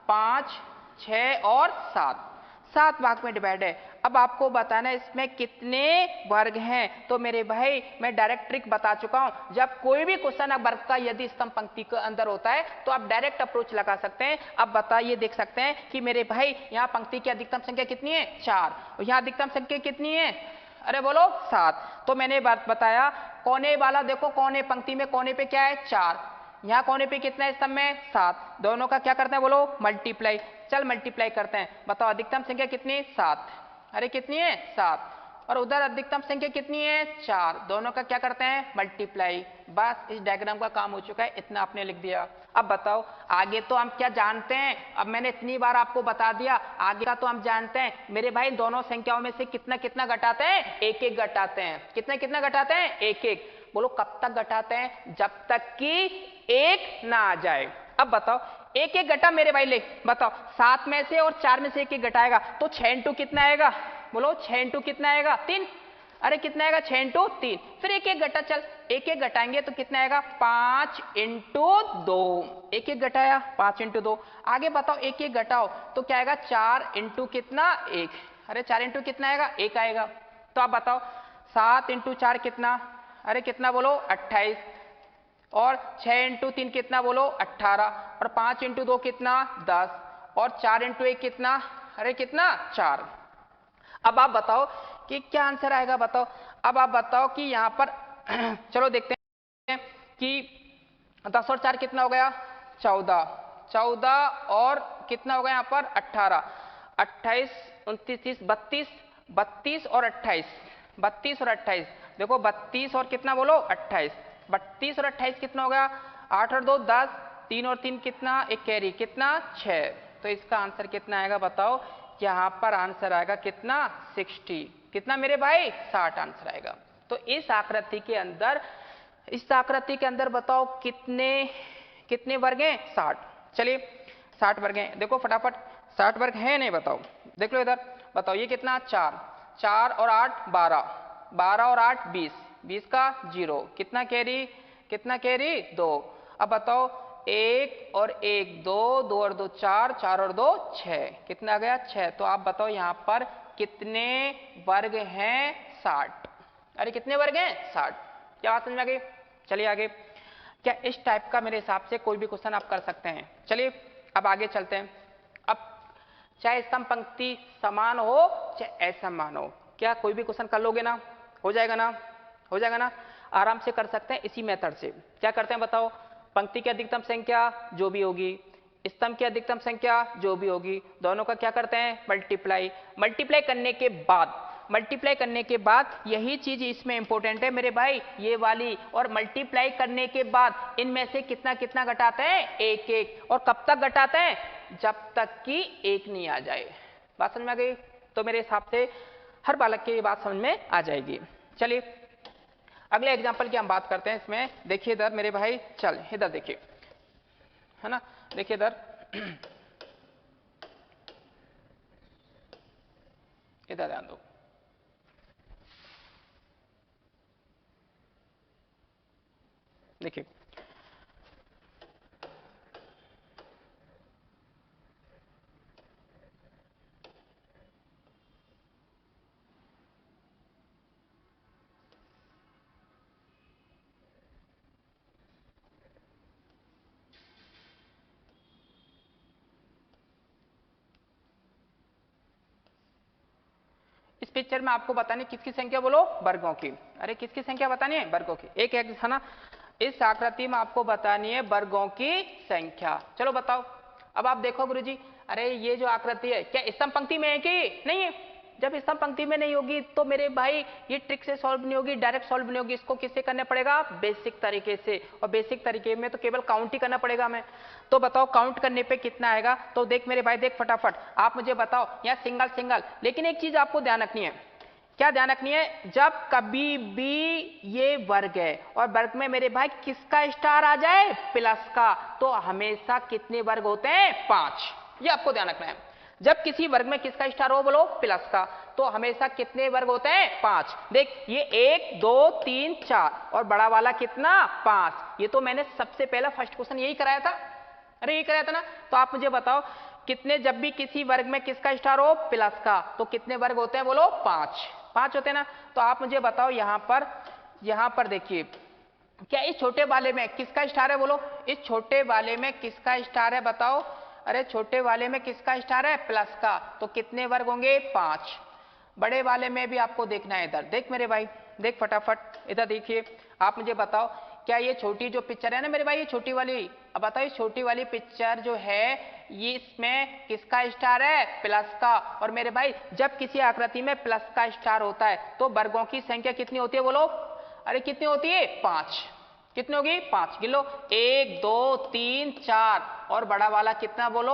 5 6 और 7, 7 भाग में डिवाइड है। अब आपको बताना है इसमें कितने वर्ग हैं। तो मेरे भाई मैं डायरेक्ट ट्रिक बता चुका हूं, जब कोई भी क्वेश्चन वर्ग का यदि स्तंभ पंक्ति के अंदर होता है तो आप डायरेक्ट अप्रोच लगा सकते हैं। अब बताइए, देख सकते हैं कि मेरे भाई यहाँ पंक्ति की अधिकतम संख्या कितनी है? 4, और यहाँ अधिकतम संख्या कितनी है? अरे बोलो 7। तो मैंने बात बताया, कोने वाला देखो, कोने पंक्ति में कोने पे क्या है? 4, यहाँ कोने पे कितना है? स्तंभ में 7। दोनों का क्या करते हैं? बोलो मल्टीप्लाई। चल मल्टीप्लाई करते हैं, बताओ अधिकतम संख्या कितनी? 7। अरे कितनी है? 7। और उधर अधिकतम संख्या कितनी है? 4। दोनों का क्या करते हैं? मल्टीप्लाई। बस इस डायग्राम का काम हो चुका है, इतना आपने लिख दिया। अब बताओ आगे तो हम क्या जानते हैं? अब मैंने इतनी बार आपको बता दिया, आगे का तो हम जानते हैं मेरे भाई। दोनों संख्याओं में से कितना कितना घटाते हैं? 1 1 घटाते हैं। कितना कितना घटाते हैं? 1 1। बोलो कब तक घटाते हैं? जब तक कि 1 ना आ जाए। अब बताओ 1 1 घटा मेरे भाई, ले बताओ 7 में से और 4 में से 1 1 घटाएगा तो 6 इंटू कितना आएगा? बोलो 6 इंटू कितना आएगा? 3। अरे कितना आएगा? 6 इंटू 3। फिर 1 1 घटा, चल 1 1 घटाएंगे तो कितना आएगा? 5 इंटू 2। 1 1 घटाया, 5 इंटू 2। आगे बताओ 1 1 घटाओ तो क्या आएगा? 4 इंटू कितना? 1। अरे 4 इंटू कितना आएगा? 1 आएगा। तो आप बताओ 7 इंटू 4 कितना? अरे कितना? बोलो 28। और 6 इंटू 3 कितना? बोलो 18। और 5 इंटू 2 कितना? 10। और 4 इंटू 1 कितना? अरे कितना? 4। अब आप बताओ कि क्या आंसर आएगा? बताओ। अब आप बताओ कि यहां पर चलो देखते हैं कि 10 और 4 कितना हो गया 14, 14 और कितना हो गया यहाँ पर 18, 28, 29, 30, 32, 32 और 28, 32 और 28, देखो 32 और कितना बोलो 28, 32 और 28 कितना हो गया 8 और 2 10, 3 और 3 कितना एक कैरी कितना 6, तो इसका आंसर कितना आएगा बताओ, यहाँ पर आंसर आएगा कितना 60, कितना मेरे भाई 60 आंसर आएगा। तो इस आकृति के अंदर बताओ कितने वर्ग हैं 60, चलिए 60 वर्ग हैं, देखो फटाफट 60 वर्ग है नहीं बताओ, देख लो इधर बताओ ये कितना 4, 4 और 8 12, 12 और 8 20, 20 का 0 कितना कैरी 2, अब बताओ 1 और 1 2, 2 और 2 4, 4 और 2 6, कितना आ गया 6, तो आप बताओ यहाँ पर कितने वर्ग हैं 60, अरे कितने वर्ग हैं 60, क्या बात समझ में आ गई। चलिए आगे, क्या इस टाइप का मेरे हिसाब से कोई भी क्वेश्चन आप कर सकते हैं। चलिए अब आगे चलते हैं। अब चाहे स्तंभ पंक्ति समान हो चाहे असमान हो, क्या कोई भी क्वेश्चन कर लोगे ना, हो जाएगा ना, आराम से कर सकते हैं इसी मेथड से। क्या करते हैं बताओ, पंक्ति की अधिकतम संख्या जो भी होगी, स्तंभ की अधिकतम संख्या जो भी होगी, दोनों का क्या करते हैं मल्टीप्लाई करने के बाद यही चीज इसमें इंपॉर्टेंट है मेरे भाई, ये वाली, और मल्टीप्लाई करने के बाद इनमें से कितना कितना घटाते हैं एक एक, और कब तक घटाते हैं जब तक कि एक नहीं आ जाए। बात समझ में आ गई, तो मेरे हिसाब से हर बालक की ये बात समझ में आ जाएगी। चलिए अगले एग्जाम्पल की हम बात करते हैं। इसमें देखिए इधर मेरे भाई, चल इधर देखिए, है ना, देखिए इधर इधर ध्यान दो, देखिए इस पिक्चर में आपको बतानी किसकी संख्या बोलो वर्गों की, अरे किसकी संख्या बतानी है वर्गों की, एक है ना, इस आकृति में आपको बतानी है वर्गों की संख्या। चलो बताओ, अब आप देखो गुरुजी, अरे ये जो आकृति है क्या स्तंभ पंक्ति में है कि नहीं है, जब स्तंभ पंक्ति में नहीं होगी तो मेरे भाई ये ट्रिक से सॉल्व नहीं होगी, डायरेक्ट सॉल्व नहीं होगी, इसको किससे करना पड़ेगा बेसिक तरीके से, और बेसिक तरीके में तो केवल काउंट ही करना पड़ेगा हमें। तो बताओ काउंट करने पे कितना आएगा, तो देख मेरे भाई देख फटाफट आप मुझे बताओ, यहाँ सिंगल, लेकिन एक चीज आपको ध्यान रखनी है, क्या ध्यान रखनी है, जब कभी भी ये वर्ग है और वर्ग में मेरे भाई किसका स्टार आ जाए प्लस का, तो हमेशा कितने वर्ग होते हैं 5, ये आपको ध्यान रखना है। जब किसी वर्ग में किसका स्टार हो बोलो प्लस का, तो हमेशा कितने वर्ग होते हैं 5। देख ये 1 2 3 4 और बड़ा वाला कितना 5, ये तो मैंने सबसे पहला फर्स्ट क्वेश्चन यही कराया था, अरे यही कराया था ना। तो आप मुझे बताओ कितने, जब भी किसी वर्ग में किसका स्टार हो प्लस का, तो कितने वर्ग होते हैं बोलो 5 होते हैं ना। तो आप मुझे बताओ यहां पर देखिए, क्या इस छोटे वाले में किसका स्टार है बोलो, इस छोटे वाले में किसका स्टार है बताओ, अरे छोटे वाले में किसका स्टार है प्लस का, तो कितने वर्ग होंगे 5। बड़े वाले में भी आपको देखना है, इधर देख मेरे भाई, देख फटाफट इधर देखिए, आप मुझे बताओ क्या ये छोटी जो पिक्चर है ना मेरे भाई, ये छोटी वाली, अब बताओ ये छोटी वाली पिक्चर जो है ये इसमें किसका स्टार है प्लस का, और मेरे भाई जब किसी आकृति में प्लस का स्टार होता है तो वर्गों की संख्या कितनी होती है बोलो, अरे कितनी होती है 5, कितनी होगी 5, गिन लो 1 2 3 4, और बड़ा वाला कितना बोलो,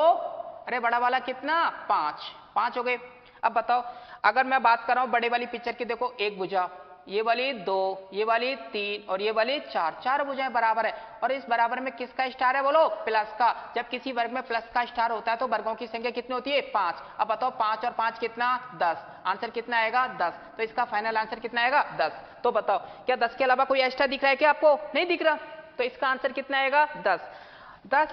अरे बड़ा वाला कितना 5 हो गए। अब बताओ अगर मैं बात कर रहा हूं बड़े वाली पिक्चर की, देखो एक भुजा, ये वाली 2, ये वाली 3 और ये वाली 4 भुजाएं बराबर है, और इस बराबर में किसका स्टार है बोलो प्लस का। जब किसी वर्ग में प्लस का स्टार होता है तो वर्गों की संख्या कितनी होती है 5। अब बताओ 5 और 5 कितना 10, आंसर कितना आएगा 10, तो इसका फाइनल आंसर कितना आएगा 10। तो बताओ क्या 10 के अलावा कोई एक्स्ट्रा दिख रहा है क्या आपको, नहीं दिख रहा, तो इसका आंसर कितना आएगा 10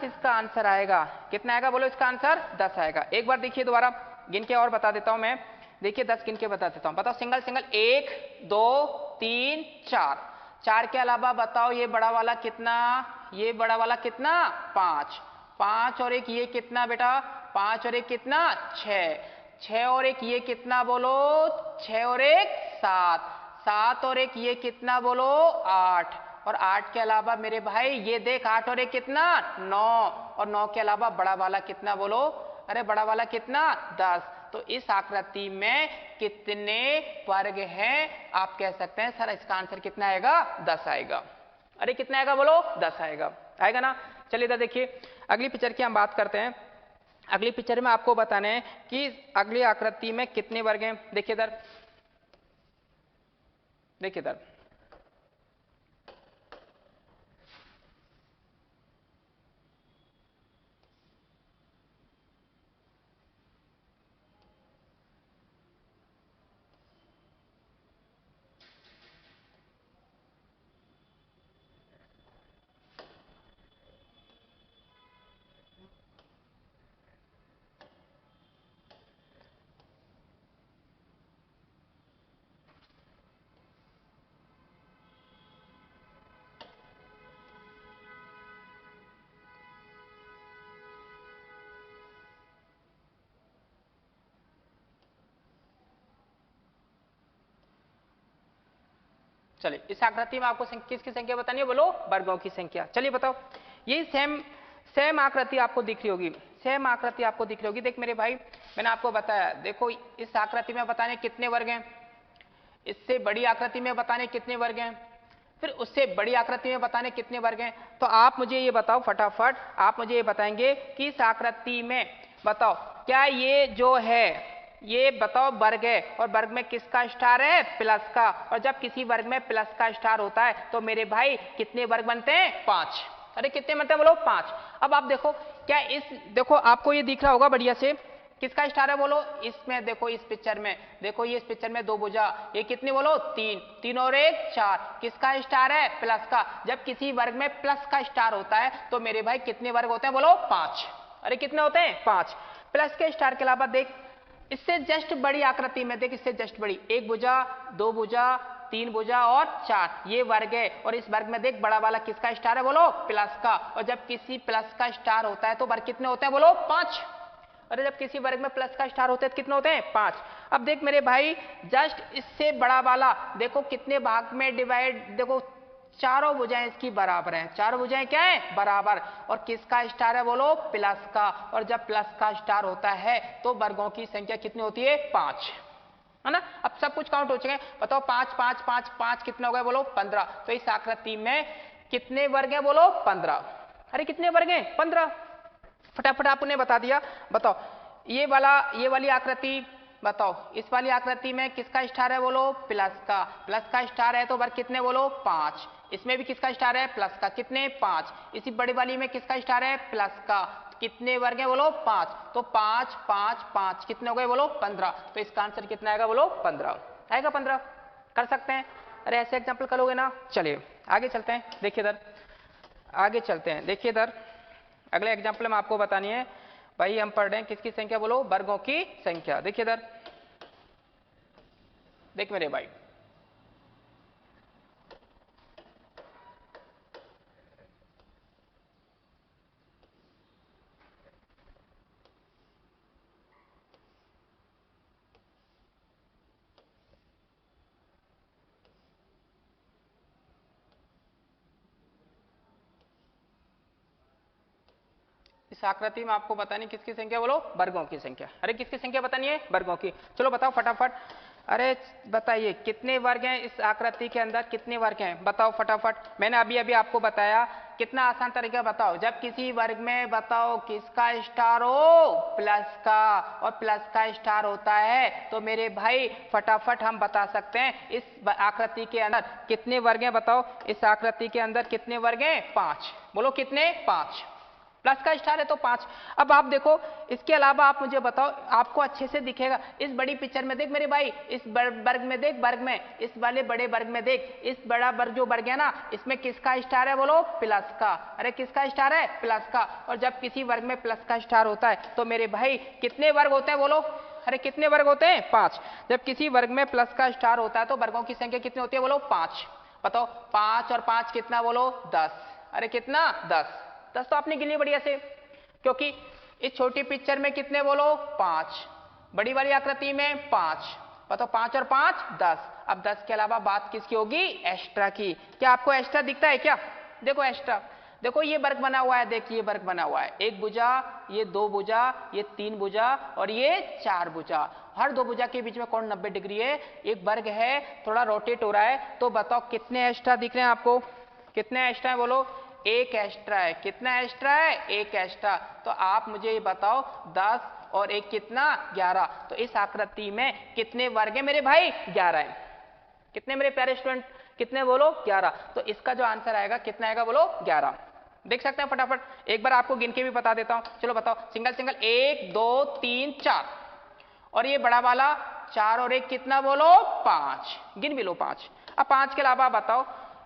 इसका आंसर आएगा, कितना आएगा बोलो, इसका आंसर 10 आएगा। एक बार देखिए दोबारा गिन के और बता देता हूं मैं, देखिए 10 गिन के बता देता हूं, बताओ सिंगल 1 2 3 4 के अलावा बताओ ये बड़ा वाला कितना, ये बड़ा वाला कितना 5 और एक ये कितना बेटा 5 और एक कितना 6 और एक ये कितना बोलो 6 और एक 7 और एक ये कितना बोलो 8 और 8 के अलावा मेरे भाई ये देख 8 और 1 कितना 9, और 9 के अलावा बड़ा वाला कितना बोलो, अरे बड़ा वाला कितना 10। तो इस आकृति में कितने वर्ग हैं, आप कह सकते हैं सर इसका आंसर कितना आएगा 10 आएगा। अरे कितना आएगा बोलो 10 आएगा, आएगा ना। चलिए इधर देखिए अगली पिक्चर की हम बात करते हैं। अगली पिक्चर में आपको बताना है कि अगली आकृति में कितने वर्ग हैं। देखिए इधर, देखिए इधर, चलिए इस आकृति में आपको किसकी संख्या बतानी है बोलो, वर्गों की संख्या। चलिए बताओ, ये सेम आकृति आपको दिख रही होगी, सेम आकृति आपको दिख रही होगी। देख मेरे भाई मैंने आपको बताया, देखो इस आकृति में बताने कितने वर्ग हैं, इससे बड़ी आकृति में बताने कितने वर्ग हैं, फिर उससे बड़ी आकृति में बताने कितने वर्ग हैं। तो आप मुझे ये बताओ फटाफट, आप मुझे ये बताएंगे कि इस आकृति में बताओ क्या ये जो है ये बताओ वर्ग है, और वर्ग में किसका स्टार है, प्लस का, और जब किसी वर्ग में प्लस का स्टार होता है तो मेरे भाई कितने वर्ग बनते हैं 5। अरे कितने बनते हैं बोलो 5। अब आप देखो क्या इस, देखो आपको ये दिख रहा होगा बढ़िया से, किसका स्टार है बोलो, इसमें देखो इस पिक्चर में, देखो ये इस पिक्चर में 2 भुजा, ये कितने बोलो 3, 3 और 1 4, किसका स्टार है प्लस का। जब किसी वर्ग में प्लस का स्टार होता है तो मेरे भाई कितने वर्ग होते हैं बोलो 5। अरे कितने होते हैं 5। प्लस के स्टार के अलावा देख इससे जस्ट बड़ी आकृति में, देख इससे जस्ट बड़ी, 1 भुजा 2 भुजा 3 भुजा और 4, ये वर्ग है, और इस वर्ग में देख बड़ा वाला किसका स्टार है बोलो प्लस का, और जब किसी प्लस का स्टार होता है तो वर्ग कितने होते हैं बोलो 5। अरे जब किसी वर्ग में प्लस का स्टार होता है तो कितने होते हैं 5। अब देख मेरे भाई जस्ट इससे बड़ा वाला देखो कितने भाग में डिवाइड, देखो चारों भुजाएं इसकी बराबर हैं, चारों भुजाएं क्या है बराबर, और किसका स्टार है बोलो प्लस का, और जब प्लस का स्टार होता है तो वर्गों की संख्या कितनी होती है 5, है ना। अब सब कुछ काउंट हो चुके हैं, बताओ 5 5 5 5 कितने हो गए बोलो 15। तो इस आकृति में कितने वर्ग हैं बोलो 15। अरे कितने वर्ग हैं 15, फटाफट आपने बता दिया। बताओ ये वाली आकृति, बताओ इस वाली आकृति में किसका स्टार है बोलो प्लस का, प्लस का स्टार है तो वर्ग कितने बोलो 5। इसमें भी किसका स्टार है प्लस का, कितने 5। इसी बड़ी वाली में किसका स्टार है प्लस का, कितने वर्ग है बोलो 5। तो 5 5 5 कितने हो गए बोलो 15। तो इसका आंसर कितना आएगा बोलो 15 आएगा, 15 कर सकते हैं। अरे ऐसे एग्जाम्पल करोगे ना। चलिए आगे चलते हैं, देखिए इधर आगे चलते हैं, देखिए इधर अगले एग्जाम्पल में आपको बतानी है भाई, हम पढ़ रहे हैं किसकी संख्या बोलो वर्गों की संख्या। देखिए इधर, देख मेरे भाई इस आकृति में आपको बतानी किसकी संख्या बोलो वर्गों की संख्या। अरे किसकी संख्या बतानी है वर्गों की। चलो बताओ फटाफट, अरे बताइए कितने वर्ग हैं इस आकृति के अंदर, कितने वर्ग हैं बताओ फटाफट। मैंने अभी अभी आपको बताया, कितना आसान तरीका बताओ, जब किसी वर्ग में बताओ किसका स्टार हो प्लस का, और प्लस का स्टार होता है तो मेरे भाई फटाफट हम बता सकते हैं इस आकृति के अंदर कितने वर्ग हैं। बताओ इस आकृति के अंदर कितने वर्ग हैं 5, बोलो कितने 5, प्लस का स्टार है तो 5। अब आप देखो इसके अलावा आप मुझे बताओ, आपको अच्छे से दिखेगा इस बड़ी पिक्चर में, देख मेरे भाई इस वर्ग में देख, वर्ग में इस वाले बड़े वर्ग में देख, इस बड़ा वर्ग जो वर्ग है ना इसमें किसका स्टार है बोलो प्लस का। अरे किसका स्टार है प्लस का, और जब किसी वर्ग में प्लस का स्टार होता है तो मेरे भाई कितने वर्ग होते हैं बोलो। अरे कितने वर्ग होते हैं 5। जब किसी वर्ग में प्लस का स्टार होता है तो वर्गों की संख्या कितनी होती है बोलो 5। बताओ 5 और 5 कितना बोलो 10। अरे कितना 10 तो आपने गिनी बढ़िया से, क्योंकि इस छोटी पिक्चर में कितने बोलो 5, बड़ी वाली आकृति में 5, बताओ 5 और 5 10। अब 10 के अलावा बात किसकी होगी? एक्स्ट्रा की। क्या आपको एक्स्ट्रा दिखता है क्या? देखो एक्स्ट्रा, देखो ये वर्ग बना हुआ है, देखिए ये वर्ग बना हुआ है, एक भुजा, ये दो भुजा, ये तीन भुजा और ये चार भुजा। हर दो भुजा के बीच में कोण 90 डिग्री है, एक वर्ग है, थोड़ा रोटेट हो रहा है। तो बताओ कितने एक्स्ट्रा दिख रहे हैं आपको? कितने एक्स्ट्रा है बोलो? एक एक्स्ट्रा है। कितना एक्स्ट्रा है? एक एक्स्ट्रा। तो आप मुझे ये बताओ 10 और एक कितना? 11। तो इस आकृति में कितने वर्ग है मेरे भाई? 11 है। कितने मेरे प्यारे स्टूडेंट? कितने बोलो? 11। तो इसका जो आंसर आएगा कितना आएगा बोलो? 11। देख सकते हैं फटाफट, एक बार आपको गिन के भी बता देता हूं। चलो बताओ, सिंगल सिंगल 1 2 3 4 और ये बड़ा वाला 4 और एक कितना बोलो? 5। गिन भी लो 5। अब 5 के अलावा बताओ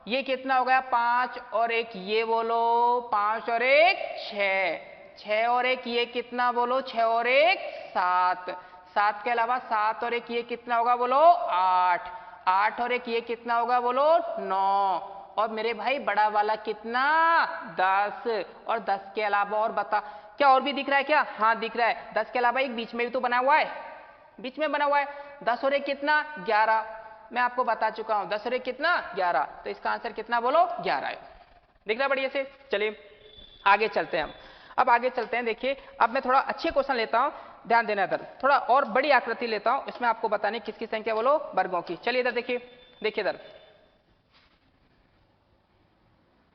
ये कितना हो गया? 5 और एक ये बोलो, 5 और एक 6, 6 और एक ये कितना बोलो? 6 और एक 7, 7 के अलावा 7 और एक ये कितना होगा बोलो? 8, 8 और एक ये कितना होगा बोलो? 9 और मेरे भाई बड़ा वाला कितना? 10। और 10 के अलावा और बता, क्या और भी दिख रहा है क्या? हाँ दिख रहा है। 10 के अलावा एक बीच में भी तो बना हुआ है, बीच में बना हुआ है। 10 और एक कितना? 11। मैं आपको बता चुका हूं 10 और एक कितना? 11। तो इसका आंसर कितना बोलो? 11 है। दिख रहा है बढ़िया से? चलिए आगे चलते हैं हम। अब आगे चलते हैं, देखिए अब मैं थोड़ा अच्छे क्वेश्चन लेता हूं, ध्यान देना इधर। थोड़ा और बड़ी आकृति लेता हूं, इसमें आपको बताने किसकी संख्या बोलो? वर्गों की। चलिए इधर देखिए, देखिए इधर,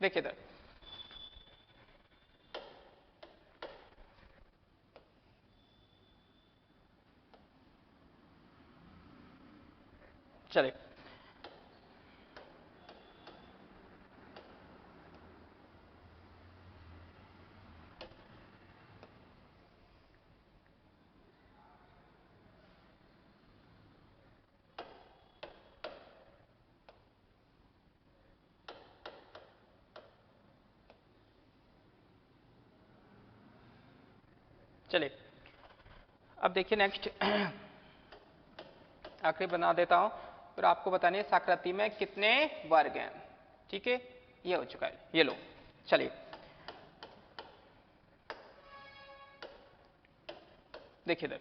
देखिए इधर। चलिए चलिए अब देखिए नेक्स्ट आखिरी बना देता हूं, फिर आपको बतानी है इस आकृति में कितने वर्ग हैं। ठीक है, ये हो चुका है, ये लो। चलिए देखिए इधर,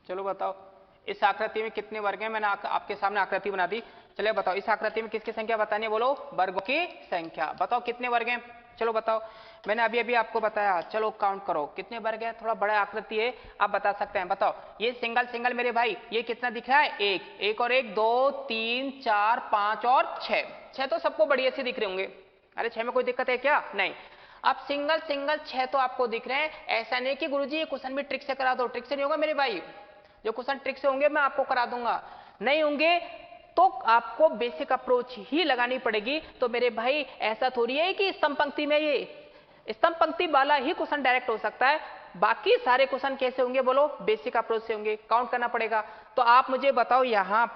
चलो बताओ इस आकृति में कितने वर्ग हैं? मैंने आपके सामने आकृति बना दी। चलिए बताओ इस आकृति में किसकी संख्या बतानी है बोलो? वर्गों की संख्या। बताओ कितने वर्ग हैं? चलो बताओ, मैंने अभी अभी आपको बताया, चलो काउंट करो कितने वर्ग हैं। थोड़ा बड़ा आकृति है, आप बता सकते हैं। बताओ ये सिंगल सिंगल मेरे भाई ये कितना दिख रहा है? एक, एक और एक 2 3 4 5 और 6, 6 तो सबको बढ़िया से दिख रहे होंगे। अरे 6 में कोई दिक्कत है क्या? नहीं। अब सिंगल सिंगल 6 तो आपको दिख रहे हैं। ऐसा नहीं कि गुरुजी ये क्वेश्चन भी ट्रिक से करा दो, ट्रिक से नहीं होगा मेरे भाई। जो क्वेश्चन ट्रिक से होंगे मैं आपको करा दूंगा, नहीं होंगे तो आपको बेसिक अप्रोच ही लगानी पड़ेगी। तो मेरे भाई ऐसा थोड़ी है कि स्तंभ पंक्ति में ये स्तंभ पंक्ति वाला ही क्वेश्चन डायरेक्ट हो सकता है, बाकी सारे क्वेश्चन कैसे होंगे बोलो? बेसिक अप्रोच से होंगे, काउंट करना पड़ेगा। तो आप मुझे बताओ यहां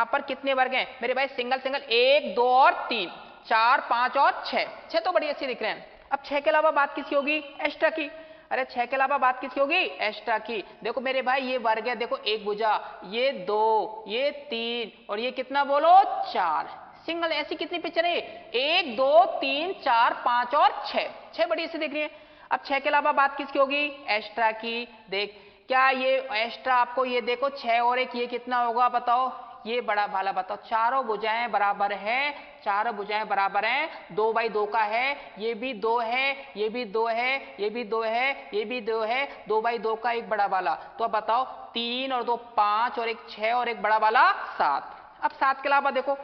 पर कितने वर्ग हैं मेरे भाई? सिंगल सिंगल 1 2 और 3 4 5 और 6, 6 तो बड़ी अच्छी दिख रहे हैं। अब 6 के अलावा बात किसकी होगी? एक्स्ट्रा की। अरे 6 के अलावा बात किसकी होगी? एक्स्ट्रा की। देखो मेरे भाई ये वर्ग है, देखो एक भुजा, ये 2, ये 3 और ये कितना बोलो? 4। सिंगल ऐसी कितनी पिक्चर है? 1 2 3 4 5 और 6, 6 बड़ी ऐसी दिख रही है। अब 6 के अलावा बात किसकी होगी? एक्स्ट्रा की। देख क्या ये एक्स्ट्रा आपको ये देखो 6 और एक ये कितना होगा बताओ? ये बड़ा वाला बताओ। चारों भुजाएं बराबर है, चारों भुजाएं बराबर हैं, 2 बाई 2 का है, ये भी 2 है, ये भी 2 है, ये भी 2 है, ये भी 2 है, 2 बाई 2 का एक बड़ा वाला। तो अब बताओ 3 और 2 5 और एक 6 और एक बड़ा वाला 7। अब 7 के अलावा देखो,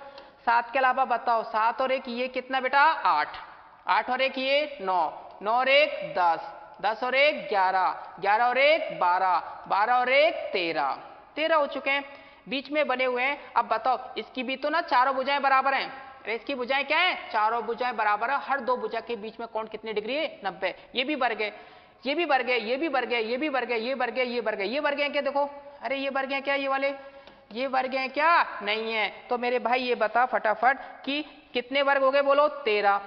7 के अलावा बताओ 7 और एक ये कितना बेटा? 8, 8 और एक ये 9, 9 और एक 10, 10 और एक 11, 11 और एक 12, 12 और एक 13, 13 हो चुके हैं, बीच में बने हुए हैं। अब बताओ इसकी भी तो ना चारों भुजाएं बराबर हैं। अरे इसकी भुजाएं क्या है? चारों भुजाएं बराबर है। हर दो भुजा के बीच में कोण कितने डिग्री है? 90। ये भी वर्ग है, ये भी वर्ग है, ये भी वर्ग है, ये भी वर्ग है, ये वर्ग है, ये वर्ग है, ये वर्ग है क्या? देखो अरे ये वर्ग है क्या? ये वाले ये वर्ग है क्या? नहीं है। तो मेरे भाई ये बता फटाफट कि कितने वर्ग हो गए बोलो? 13।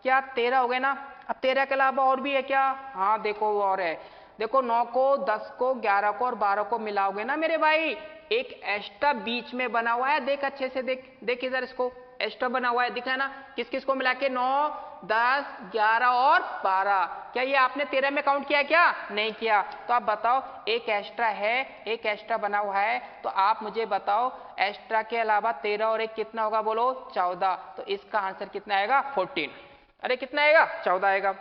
क्या 13 हो गए ना। अब 13 के अलावा और भी है क्या? हाँ देखो वो और है। देखो 9 को 10 को 11 को और 12 को मिलाओगे ना मेरे भाई, एक एक्स्ट्रा बीच में बना हुआ है। देख अच्छे से देख, देख इधर इसको, एक्स्ट्रा बना हुआ है, दिख रहा है ना? किस किस को मिला के? 9 10 11 और 12। क्या ये आपने 13 में काउंट किया क्या? नहीं किया। तो आप बताओ एक एक्स्ट्रा है, एक एक्स्ट्रा बना हुआ है, तो आप मुझे बताओ एक्स्ट्रा के अलावा 13 और एक कितना होगा? बोलो 14। तो इसका आंसर कितना आएगा? 14। अरे कितना आएगा? 14 आएगा।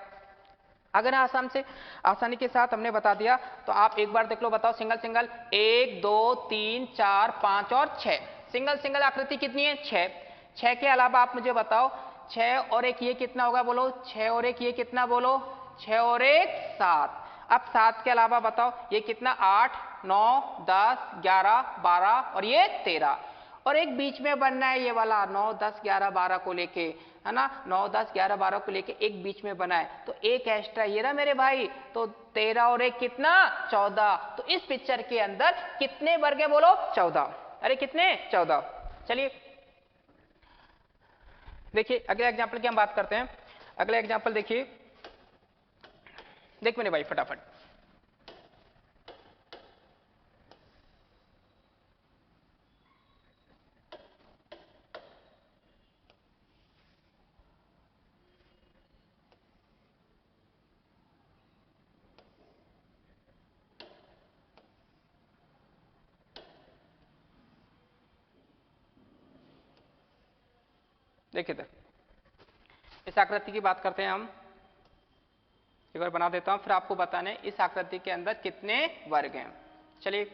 अगर आसानी के साथ हमने बता दिया तो आप एक बार देख लो, बताओ सिंगल सिंगल। 1 2 3 4 5 और 6, सिंगल सिंगल आकृति कितनी है? 6। 6 के अलावा आप मुझे बताओ 6 और एक ये कितना होगा? बोलो 6 और एक ये कितना? बोलो 6 और एक 7। अब 7 के अलावा बताओ ये कितना? 8 9 10 11 12 और ये 13। और एक बीच में बनना है ये वाला 9 10 11 12 को लेके, है ना? 9 10 11 12 को लेके एक बीच में बना है, तो एक एक्स्ट्रा ये ना मेरे भाई। तो 13 और एक कितना? 14। तो इस पिक्चर के अंदर कितने वर्ग है? बोलो 14। अरे कितने? 14। चलिए देखिए अगले एग्जाम्पल की हम बात करते हैं। अगला एग्जाम्पल देखिए, देख मेरे भाई फटाफट। देखिए इस आकृति की बात करते हैं हम। एक बार बना देता हूं, फिर आपको बताने इस आकृति के अंदर कितने वर्ग हैं। चलिए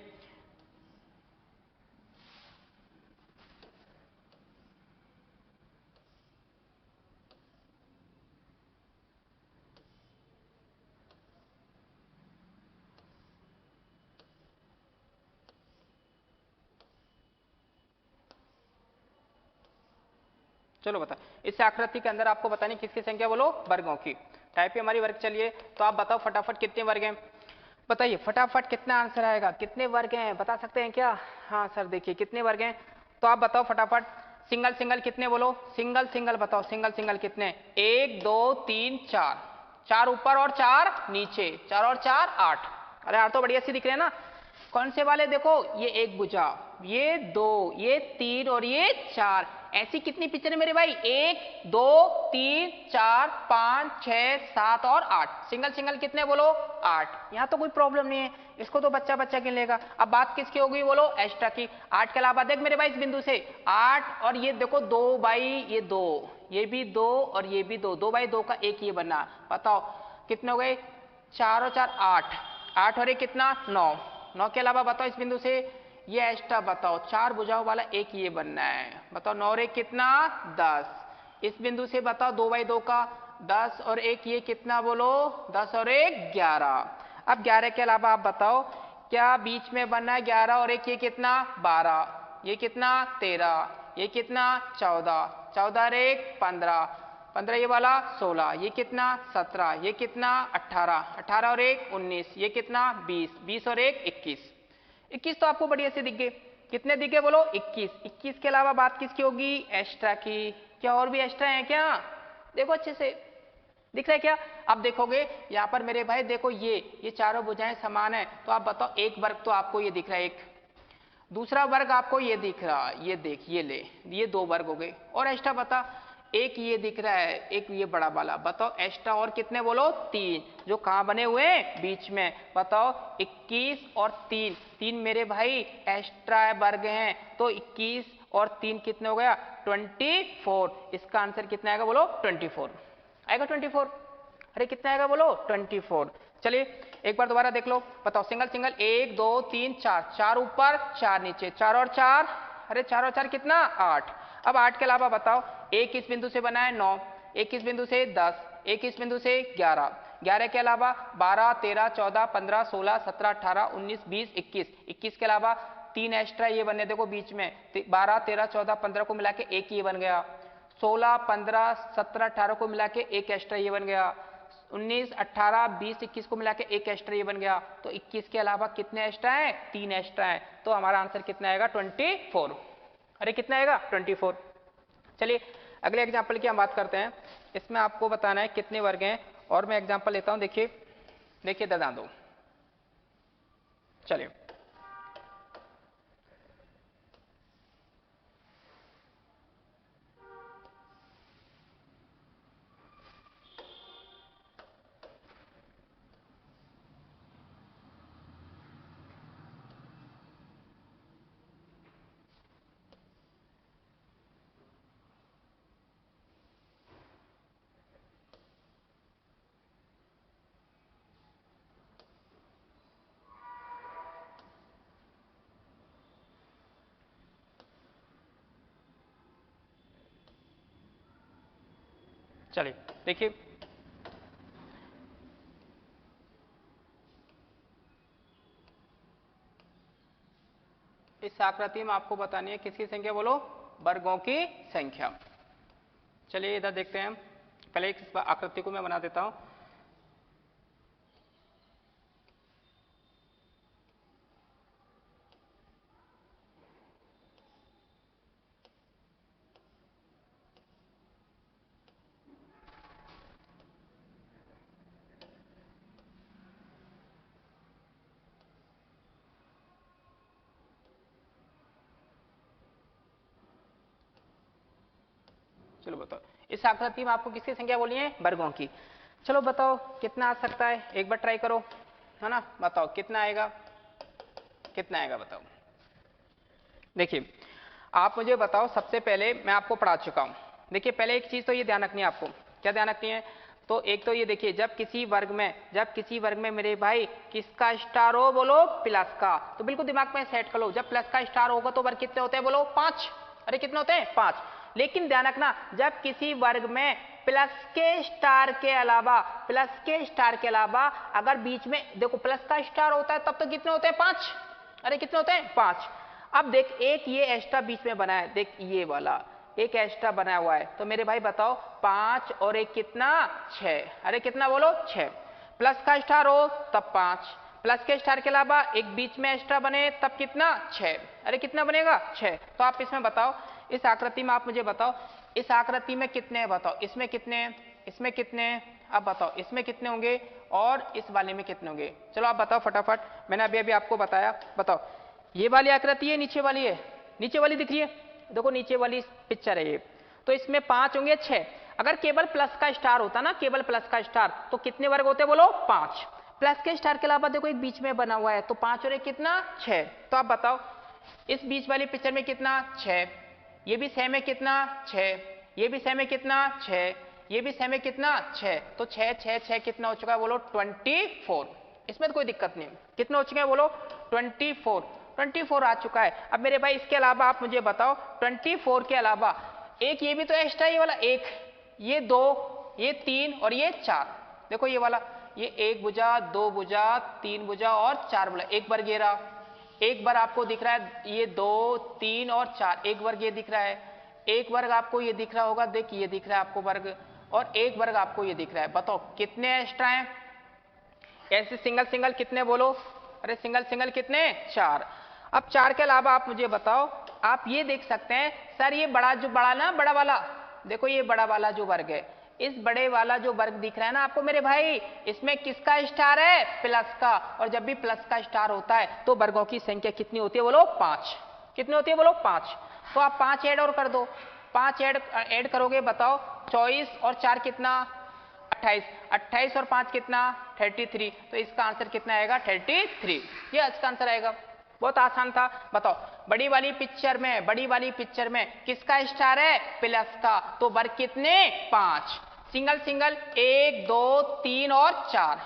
चलो बता, इस आकृति के अंदर आपको बतानी किसकी संख्या? बोलो वर्गों की। टाइप हमारी वर्ग। चलिए तो आप बताओ फटाफट कितने वर्ग हैं? बताइए फटाफट कितना आंसर आएगा? कितने वर्ग हैं बता सकते हैं क्या? हाँ सर देखिए कितने वर्ग हैं, तो आप बताओ फटाफट। सिंगल सिंगल कितने? बोलो सिंगल सिंगल बताओ, सिंगल सिंगल कितने? 1 2 3 4, 4 ऊपर और 4 नीचे, 4 और 4 8। अरे 8 तो बढ़िया सी दिख रहे हैं ना। कौन से वाले? देखो ये एक भुजा, ये 2, ये 3 और ये 4। ऐसी कितनी पिक्चर है मेरे भाई? 1 2 3 4 5 6 7 और 8। सिंगल सिंगल कितने? बोलो 8। यहाँ तो कोई प्रॉब्लम नहीं है, इसको तो बच्चा बच्चा गिन लेगा। अब बात किसकी होगी? बोलो एक्स्ट्रा की। 8 के अलावा देख मेरे भाई इस बिंदु से 8 और ये देखो 2 बाई ये 2, ये भी 2 और ये भी 2, 2 बाई 2 का एक ये बना। बताओ कितने हो गए? 4 और 4 8, 8 और एक कितना? 9। 9 के अलावा बताओ इस बिंदु से ये एक्स्ट्रा बताओ, 4 भुजाओं वाला एक ये बनना है। बताओ 9 और एक कितना? 10। इस बिंदु से बताओ 2 बाई 2 का 10 और एक ये कितना? बोलो 10 और एक 11। अब 11 के अलावा आप बताओ क्या बीच में बनना है? 11 और एक ये कितना? 12, ये कितना? 13, ये कितना? 14, 14 और एक 15, 15 ये वाला 16, ये कितना? 17, ये कितना? 18, 18 और एक 19, ये कितना? 20, 20 और एक 21। 21 तो आपको बढ़िया से दिख गए। कितने दिख गए? बोलो 21। 21 के अलावा बात किसकी होगी? एक्स्ट्रा की। क्या और भी एक्स्ट्रा है क्या? देखो अच्छे से दिख रहा है क्या? अब देखोगे यहाँ पर मेरे भाई, देखो ये चारों भुजाएं समान है, तो आप बताओ एक वर्ग तो आपको ये दिख रहा है, एक दूसरा वर्ग आपको ये दिख रहा, ये देख ये ले, ये 2 वर्ग हो गए। और एक्स्ट्रा बता, एक ये दिख रहा है, एक ये बड़ा वाला। बताओ एक्स्ट्रा और कितने? बोलो 3, जो कहाँ बने हुए हैं? बीच में। बताओ 21 और 3, 3 मेरे भाई एक्स्ट्रा वर्ग हैं, तो 21 और 3 कितने हो गया? 24। इसका आंसर कितना आएगा? बोलो 24 आएगा। 24। अरे कितना आएगा? बोलो 24। चलिए एक बार दोबारा देख लो, बताओ सिंगल सिंगल। 1 2 3 4, 4 ऊपर 4 नीचे, 4 और 4, अरे 4 और 4 कितना? 8। अब 8 के अलावा बताओ एक इस बिंदु से बना है 9, एक इस बिंदु से 10, एक इस बिंदु से 11, 11 के अलावा 12 13 14 15 16 17 18 19 20 21, 21 के अलावा 3 एक्स्ट्रा ये बने, देखो बीच में 12 13 14 15 को मिला के एक ये बन गया, 16 15 17 18 को मिला के एक एक्स्ट्रा ये बन गया, 19 18 20 21 को मिला के एक एक्स्ट्रा ये बन गया। तो 21 के अलावा कितने एक्स्ट्रा हैं? 3 एक्स्ट्रा हैं। तो हमारा आंसर कितना आएगा? 24। अरे कितना आएगा? 24। चलिए अगले एग्जाम्पल की हम बात करते हैं। इसमें आपको बताना है कितने वर्ग हैं, और मैं एग्जांपल लेता हूं। देखिए देखिए दादा दो, चलिए चलिए देखिए इस आकृति में आपको बतानी है किसकी संख्या, बोलो वर्गों की संख्या। चलिए इधर देखते हैं, पहले इस आकृति को मैं बना देता हूं। चलो बताओ इस आकृति में आपको किसकी संख्या बोली है, वर्गों की। चलो बताओ कितना आ सकता है, एक बार ट्राई करो, है ना। बताओ कितना आएगा, कितना आएगा बताओ। देखिए आप मुझे बताओ, सबसे पहले मैं आपको पढ़ा चुका हूं। देखिए पहले एक चीज तो ये ध्यान रखनी है आपको, क्या ध्यान रखनी है, तो एक तो ये देखिए जब किसी वर्ग में मेरे भाई किसका स्टार हो, बोलो प्लस का, तो बिल्कुल दिमाग में सेट कर लो, जब प्लस का स्टार होगा तो वर्ग कितने होते हैं, बोलो 5। अरे कितने होते हैं, 5। लेकिन ध्यान रखना जब किसी वर्ग में प्लस के स्टार के अलावा अगर बीच में देखो प्लस का स्टार होता है तब तो कितने होते हैं, 5। अरे कितने होते हैं, 5। अब देख एक ये एक्स्ट्रा बीच में बना है, देख ये वाला एक एक्स्ट्रा बना हुआ है, तो मेरे भाई बताओ 5 और एक कितना, 6। अरे कितना बोलो, 6। प्लस का स्टार हो तब 5, प्लस के स्टार के अलावा एक बीच में एक्स्ट्रा बने तब कितना, 6। अरे कितना बनेगा, 6। तो आप इसमें बताओ, इस आकृति में आप मुझे बताओ, इस आकृति में कितने हैं बताओ, इसमें कितने हैं, इसमें कितने हैं, अब बताओ इसमें कितने होंगे और इस वाले में कितने होंगे। चलो आप बताओ फटाफट, मैंने अभी अभी आपको बताया। बताओ ये वाली आकृति है, नीचे वाली है, नीचे वाली दिख रही है, देखो नीचे वाली पिक्चर है ये, तो इसमें 5 होंगे, 6। अगर केवल प्लस का स्टार होता ना, केवल प्लस का स्टार, तो कितने वर्ग होते बोलो, 5। प्लस के स्टार के अलावा देखो एक बीच में बना हुआ है, तो 5 और एक कितना, 6। तो आप बताओ इस बीच वाली पिक्चर में कितना, 6, ये भी सेम है कितना, 6, ये भी सेम है कितना, 6, ये भी सेम है कितना, 6। तो 6 6 6 कितना हो चुका है, बोलो 24। इसमें तो कोई दिक्कत नहीं, कितना हो चुका है बोलो, 24 आ चुका है। अब मेरे भाई इसके अलावा आप मुझे बताओ 24 के अलावा एक ये भी तो एक्स्ट्रा, ये वाला एक, ये 2, ये 3 और ये 4। देखो ये वाला, ये 1 भुजा, 2 भुजा, 3 भुजा और 4 भुजा, एक वर्ग ये रहा, एक बार आपको दिख रहा है ये 2 3 और 4, एक वर्ग ये दिख रहा है, एक वर्ग आपको ये दिख रहा होगा, देखिए ये दिख रहा है आपको वर्ग, और एक वर्ग आपको ये दिख रहा है। बताओ कितने एक्स्ट्रा हैं, ऐसे सिंगल सिंगल कितने बोलो, अरे सिंगल सिंगल कितने, 4। अब 4 के अलावा आप मुझे बताओ, आप ये देख सकते हैं सर ये बड़ा वाला, देखो ये बड़ा वाला जो वर्ग है, इस बड़े वाला जो वर्ग दिख रहा है ना आपको मेरे भाई, इसमें किसका स्टार है, प्लस का, और जब भी प्लस का स्टार होता है तो वर्गों की संख्या कितनी होती है बोलो, 5। कितनी होती है बोलो, 5। तो आप 5 ऐड और कर दो, 5 ऐड करोगे, बताओ 24 और 4 कितना, 28, 28 और 5 कितना, 33। तो इसका आंसर कितना आएगा, 33। ये इसका आंसर आएगा, बहुत आसान था। बताओ बड़ी वाली पिक्चर में किसका स्टार है, प्लस का, तो वर्ग कितने, 5। सिंगल सिंगल 1 2 3 और 4,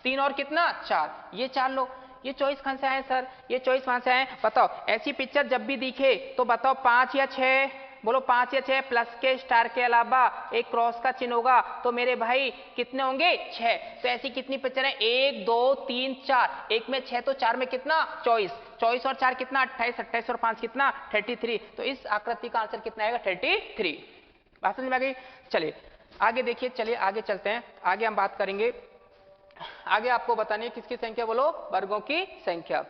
3 और कितना, 4, ये 4 लो। ये चॉइस कहां से आए सर, ये चॉइस कहां से आए, बताओ ऐसी पिक्चर जब भी दिखे तो बताओ 5 या 6, बोलो 5 या 6, प्लस के स्टार के अलावा एक क्रॉस का चिन्ह होगा, तो मेरे भाई कितने होंगे, 6। तो ऐसी कितनी पिक्चर है, 1 2 3 4, एक में 6 तो 4 में कितना, 24, 24 और 4 कितना, 28, 28 और 5 कितना, 33। तो इस आकृति का आंसर कितना आएगा, 33। बात समझ में आ गई। चलिए आगे देखिए, चलिए आगे चलते हैं, आगे हम बात करेंगे, आगे आपको बतानी है किसकी संख्या, बोलो वर्गों की संख्या।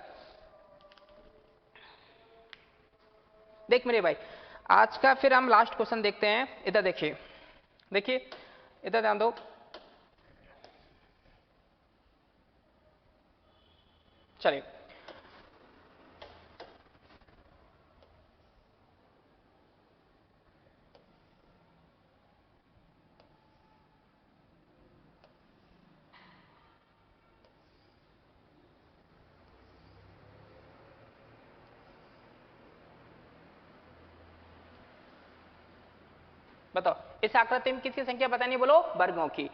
देख मेरे भाई आज का फिर हम लास्ट क्वेश्चन देखते हैं, इधर देखिए, देखिए इधर ध्यान दो, चलिए बताओ इस आकृति में किसकी संख्या बतानी है, बोलो वर्गों की।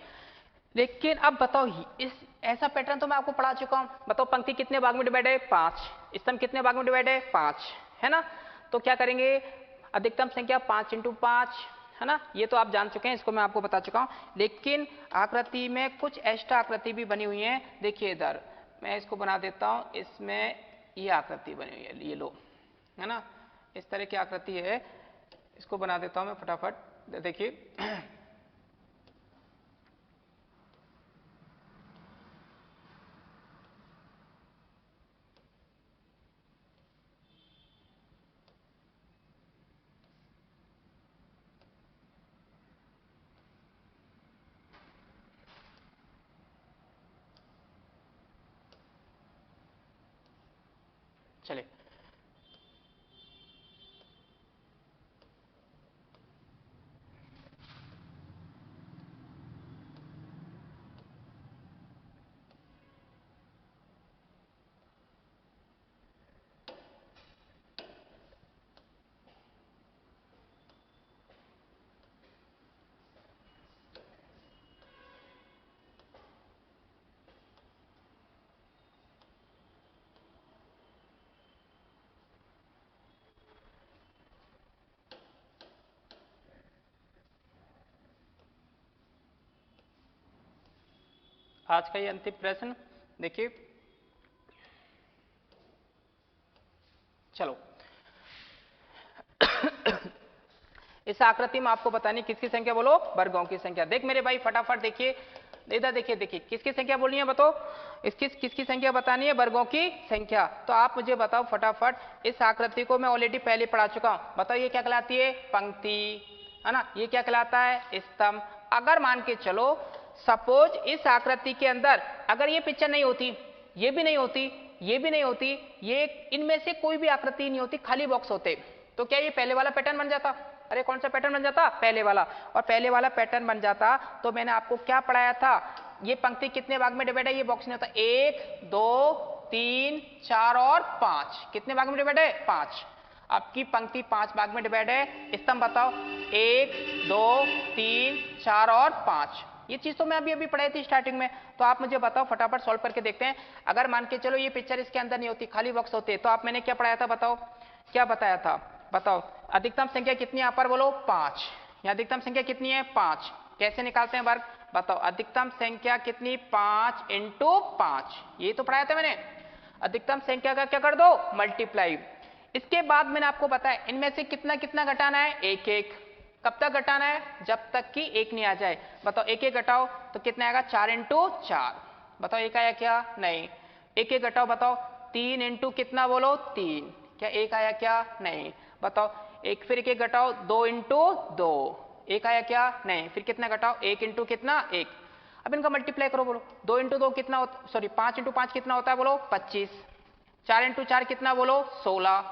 लेकिन अब बताओ इस ऐसा पैटर्न तो मैं आपको पढ़ा चुका हूं। बताओ पंक्ति कितने भाग में डिवाइड है, 5। स्तंभ कितने भाग में डिवाइड है, 5, है ना। तो क्या करेंगे, अधिकतम संख्या 5 × 5, है ना। ये तो आप जान चुके हैं, इसको मैं आपको बता चुका हूं। लेकिन आकृति में कुछ एक्स्ट्रा आकृति भी बनी हुई है। देखिए इधर मैं इसको बना देता हूं, इसमें ये आकृति बनी हुई है, ये लो, है ना। इस तरह की आकृति है, इसको बना देता हूं मैं फटाफट। देखिए चलिए आज का ये अंतिम प्रश्न देखिए, चलो इस आकृति में आपको बतानी किसकी संख्या, बोलो वर्गों की संख्या। देख मेरे भाई फटाफट देखिए, इधर देखिए, देखिए किसकी संख्या बोलनी है, बताओ किसकी संख्या बतानी है, वर्गों की संख्या। तो आप मुझे बताओ फटाफट, इस आकृति को मैं ऑलरेडी पहले पढ़ा चुका हूं। बताओ ये क्या कहलाती है, पंक्ति, है ना। ये क्या कहलाता है, स्तंभ। अगर मान के चलो सपोज इस आकृति के अंदर अगर ये पिक्चर नहीं होती, ये भी नहीं होती, ये भी नहीं होती, ये इनमें से कोई भी आकृति नहीं होती, खाली बॉक्स होते, तो क्या ये पहले वाला पैटर्न बन जाता। अरे कौन सा पैटर्न बन जाता, पहले वाला। और पहले वाला पैटर्न बन जाता तो मैंने आपको क्या पढ़ाया था, ये पंक्ति कितने भाग में डिवाइड है, ये बॉक्स नहीं होता, 1 2 3 4 और 5। कितने भाग में डिवाइड है, 5। आपकी पंक्ति 5 भाग में डिवाइड है। स्तंभ बताओ, 1 2 3 4 और 5। ये चीज तो मैं अभी अभी पढ़ाई थी स्टार्टिंग में। तो आप मुझे बताओ फटाफट सॉल्व करके देखते हैं। अगर मान के चलो ये पिक्चर इसके अंदर नहीं होती, खाली बॉक्स होते, तो आप मैंने क्या पढ़ाया था, बताओ क्या बताया था, बताओ। अधिकतम संख्या कितनी है यहाँ पर, बोलो 5। यहाँ अधिकतम संख्या कितनी है, 5। कैसे निकालते हैं वर्ग, बताओ। अधिकतम संख्या कितनी, 5 × 5। ये तो पढ़ाया था मैंने। अधिकतम संख्या का क्या कर दो, मल्टीप्लाई। इसके बाद मैंने आपको बताया इनमें से कितना कितना घटाना है, 1 1। कब तक घटाना है, जब तक कि 1 नहीं आ जाए। बताओ 1 1 घटाओ तो कितना आएगा, 4 × 4। बताओ 1 आया क्या, नहीं। 1 1 घटाओ, बताओ 3 × कितना, बोलो 3। क्या 1 आया क्या, नहीं। बताओ एक, फिर 1 1 घटाओ, 2 × 2। 1 आया क्या, नहीं। फिर कितना घटाओ, 1 × कितना, 1। अब इनका मल्टीप्लाई करो, बोलो 2 × 2 कितना होता, सॉरी 5 × 5 कितना होता है, बोलो 25। 4 × 4 कितना, बोलो 16।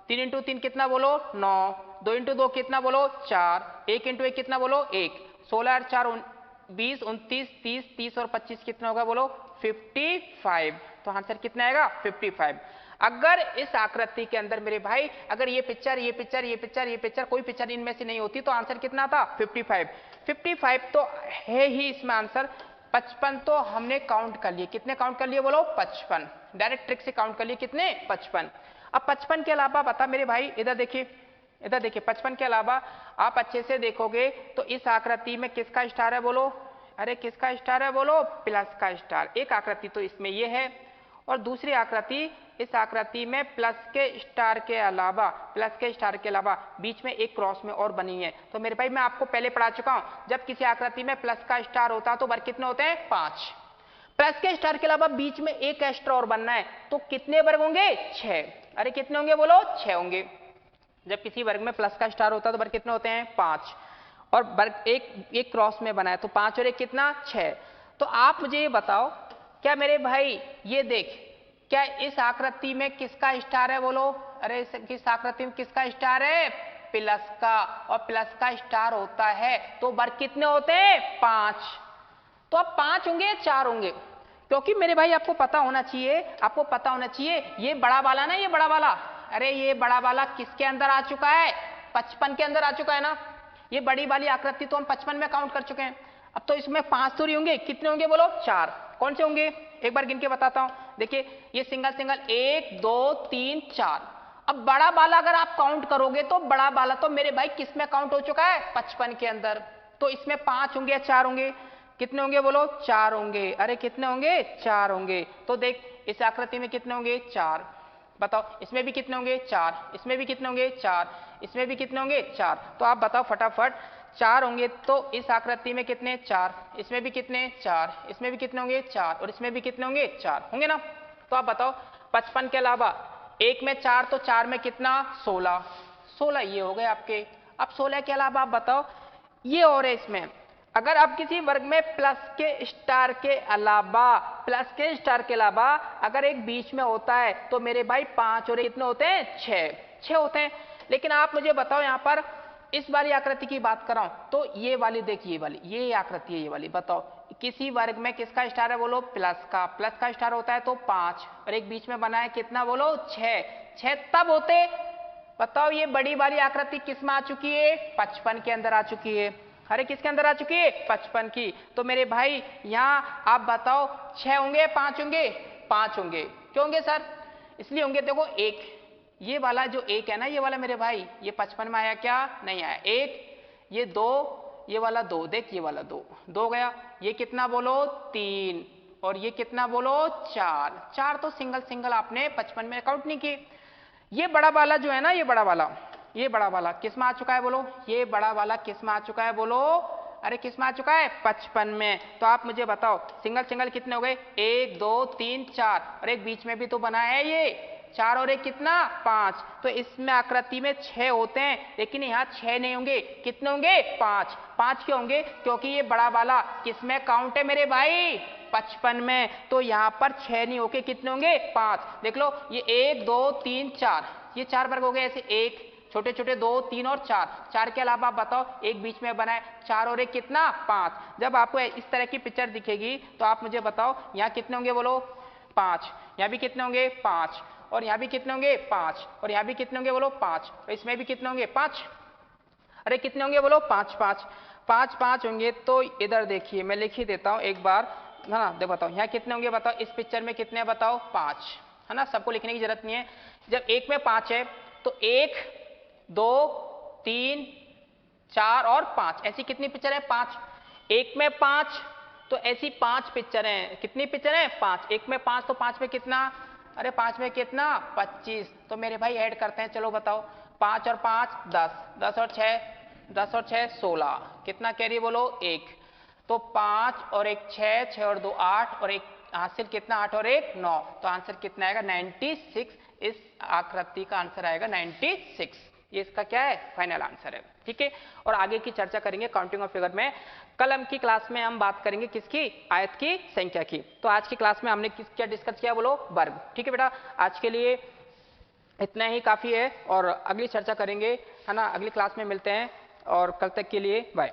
3 × 3 कितना, बोलो 9। 2 × 2 कितना, बोलो 4। 1 × 1 कितना, बोलो 1। 16 और 4 20 29 30 30 और 25 कितना होगा, बोलो 55। तो आंसर कितना आएगा, 55। अगर इस आकृति के अंदर मेरे भाई अगर ये पिक्चर ये पिक्चर ये पिक्चर ये पिक्चर कोई पिक्चर इनमें से नहीं होती तो आंसर कितना था, 55। 55 तो है ही इसमें आंसर। 55 तो हमने काउंट कर लिए, कितने काउंट कर लिए, बोलो 55। डायरेक्ट ट्रिक से काउंट कर लिए, कितने, 55। अब 55 के अलावा बता मेरे भाई, इधर देखिए, इधर देखिए, 55 के अलावा आप अच्छे से देखोगे तो इस आकृति में किसका स्टार है, बोलो। अरे किसका स्टार है, बोलो प्लस का स्टार। एक आकृति तो इसमें ये है और दूसरी आकृति, इस आकृति में प्लस के स्टार के अलावा, प्लस के स्टार के अलावा बीच में एक क्रॉस में और बनी है। तो मेरे भाई मैं आपको पहले पढ़ा चुका हूं, जब किसी आकृति में प्लस का स्टार होता तो वर्ग कितने होते हैं, 5। प्लस के स्टार के अलावा बीच में एक एक्स्ट्रा और बनना है तो कितने वर्ग होंगे, 6। अरे कितने होंगे, बोलो 6 होंगे। जब किसी वर्ग में प्लस का स्टार होता है तो वर्ग कितने होते हैं, 5। और वर्ग एक क्रॉस में बना है, तो 5 और 1 कितना 6। तो आप मुझे ये बताओ, क्या मेरे भाई ये देख, क्या इस आकृति में किसका स्टार है बोलो? अरे इस आकृति में किसका स्टार है? प्लस का, और प्लस का स्टार होता है तो वर्ग कितने होते हैं? 5। तो अब 5 होंगे या 4 होंगे? क्योंकि मेरे भाई आपको पता होना चाहिए, आपको पता होना चाहिए, ये बड़ा वाला ना, ये बड़ा वाला, अरे ये बड़ा वाला किसके अंदर आ चुका है? 55 के अंदर आ चुका है ना। ये बड़ी वाली आकृति तो हम 55 में काउंट कर चुके हैं। अब तो इसमें 5 थोड़ी होंगे, कितने होंगे बोलो? 4। कौन से होंगे? एक बार गिन के बताता हूं। देखिए ये सिंगल सिंगल 1 2 3 4। अब बड़ा वाला अगर आप काउंट करोगे तो बड़ा वाला तो मेरे भाई किस में काउंट हो चुका है? 55 के अंदर। तो इसमें 5 होंगे या 4 होंगे? कितने होंगे बोलो? 4 होंगे। अरे कितने होंगे? 4 होंगे। तो देख इस आकृति में कितने होंगे? 4। बताओ इसमें भी कितने होंगे? 4। इसमें भी कितने होंगे? 4। इसमें भी कितने होंगे? 4। तो आप बताओ फटाफट, 4 होंगे तो इस आकृति में कितने? 4। इसमें भी कितने? 4। इसमें भी कितने होंगे? 4। और इसमें भी कितने होंगे? 4 होंगे ना। तो आप बताओ 55 के अलावा एक में 4, तो 4 में कितना? 16। 16 ये हो गए आपके। अब 16 के अलावा आप बताओ ये और है इसमें, अगर आप किसी वर्ग में प्लस के स्टार के अलावा अगर एक बीच में होता है तो मेरे भाई 5 और कितने होते हैं? 6 होते हैं। लेकिन आप मुझे बताओ यहाँ पर इस वाली आकृति की बात कर रहा हूं तो ये वाली देखिए, ये आकृति है, ये वाली बताओ किसी वर्ग में किसका स्टार है बोलो? प्लस का स्टार होता है तो 5, और एक बीच में बना है कितना बोलो? 6 तब होते। बताओ ये बड़ी वाली आकृति किस में आ चुकी है? 55 के अंदर आ चुकी है। अरे किसके अंदर आ चुकी है? 55 की। तो मेरे भाई यहाँ आप बताओ 6 होंगे 5 होंगे? 5 होंगे। क्यों होंगे सर? इसलिए होंगे, देखो एक ये वाला जो एक है ना, ये वाला मेरे भाई ये 55 में आया क्या? नहीं आया। एक, ये 2, ये वाला 2, देख ये वाला 2 गया। ये कितना बोलो? 3, और ये कितना बोलो? 4 तो सिंगल आपने 55 में काउंट नहीं किए। ये बड़ा वाला जो है ना, ये बड़ा वाला किस में आ चुका है बोलो? ये बड़ा वाला किस में आ चुका है बोलो? अरे किस में आ चुका है? 55 में। तो आप मुझे बताओ सिंगल कितने हो गए? 1 2 3 4, और एक बीच में भी तो बना है ये 4, और एक कितना? 5। तो इसमें आकृति में 6 होते हैं, लेकिन यहाँ 6 नहीं होंगे। कितने होंगे? 5 क्यों होंगे? क्योंकि ये बड़ा वाला किस में काउंट है मेरे भाई? 55 में। तो यहाँ पर 6 नहीं होके कितने होंगे? 5। देख लो ये 1 2 3 4, ये 4 वर्ग हो गए ऐसे, 1 छोटे 2 3 और 4 के अलावा आप बताओ एक बीच में बना है 4, और एक कितना? 5। जब आपको इस तरह की पिक्चर दिखेगी तो आप मुझे बताओ यहाँ कितने होंगे बोलो? 5। यहाँ भी कितने होंगे? 5। और यहाँ भी कितने होंगे? 5। और यहाँ भी कितने होंगे बोलो? 5। और इसमें भी कितने होंगे? 5। अरे कितने होंगे बोलो? 5 होंगे। तो इधर देखिए मैं लिख ही देता हूँ एक बार, है ना। देखो बताओ यहाँ कितने होंगे? बताओ इस पिक्चर में कितने बताओ? 5, है ना। सबको लिखने की जरूरत नहीं है। जब एक में 5 है तो 1 2 3 4 और 5, ऐसी कितनी पिक्चर है? 5। एक में 5 तो ऐसी 5 पिक्चर हैं। कितनी पिक्चर है? 5। एक में 5 तो 5 में कितना? अरे 5 में कितना? 25। तो मेरे भाई ऐड करते हैं, चलो बताओ 5 और 5 10, 10 और 6 16, कितना कैरी बोलो? 1। तो 5 और 1 6, 6 और 2 8, और एक आंसर कितना? 8 और 1 9। तो आंसर कितना आएगा? 96। इस आकृति का आंसर आएगा 96। ये इसका क्या है? फाइनल आंसर है। ठीक है। और आगे की चर्चा करेंगे काउंटिंग ऑफ फिगर में। कल हम की क्लास में हम बात करेंगे किसकी? आयत की संख्या की। तो आज की क्लास में हमने क्या डिस्कस किया बोलो? वर्ग। ठीक है बेटा, आज के लिए इतना ही काफी है, और अगली चर्चा करेंगे, है ना। अगली क्लास में मिलते हैं, और कल तक के लिए बाय।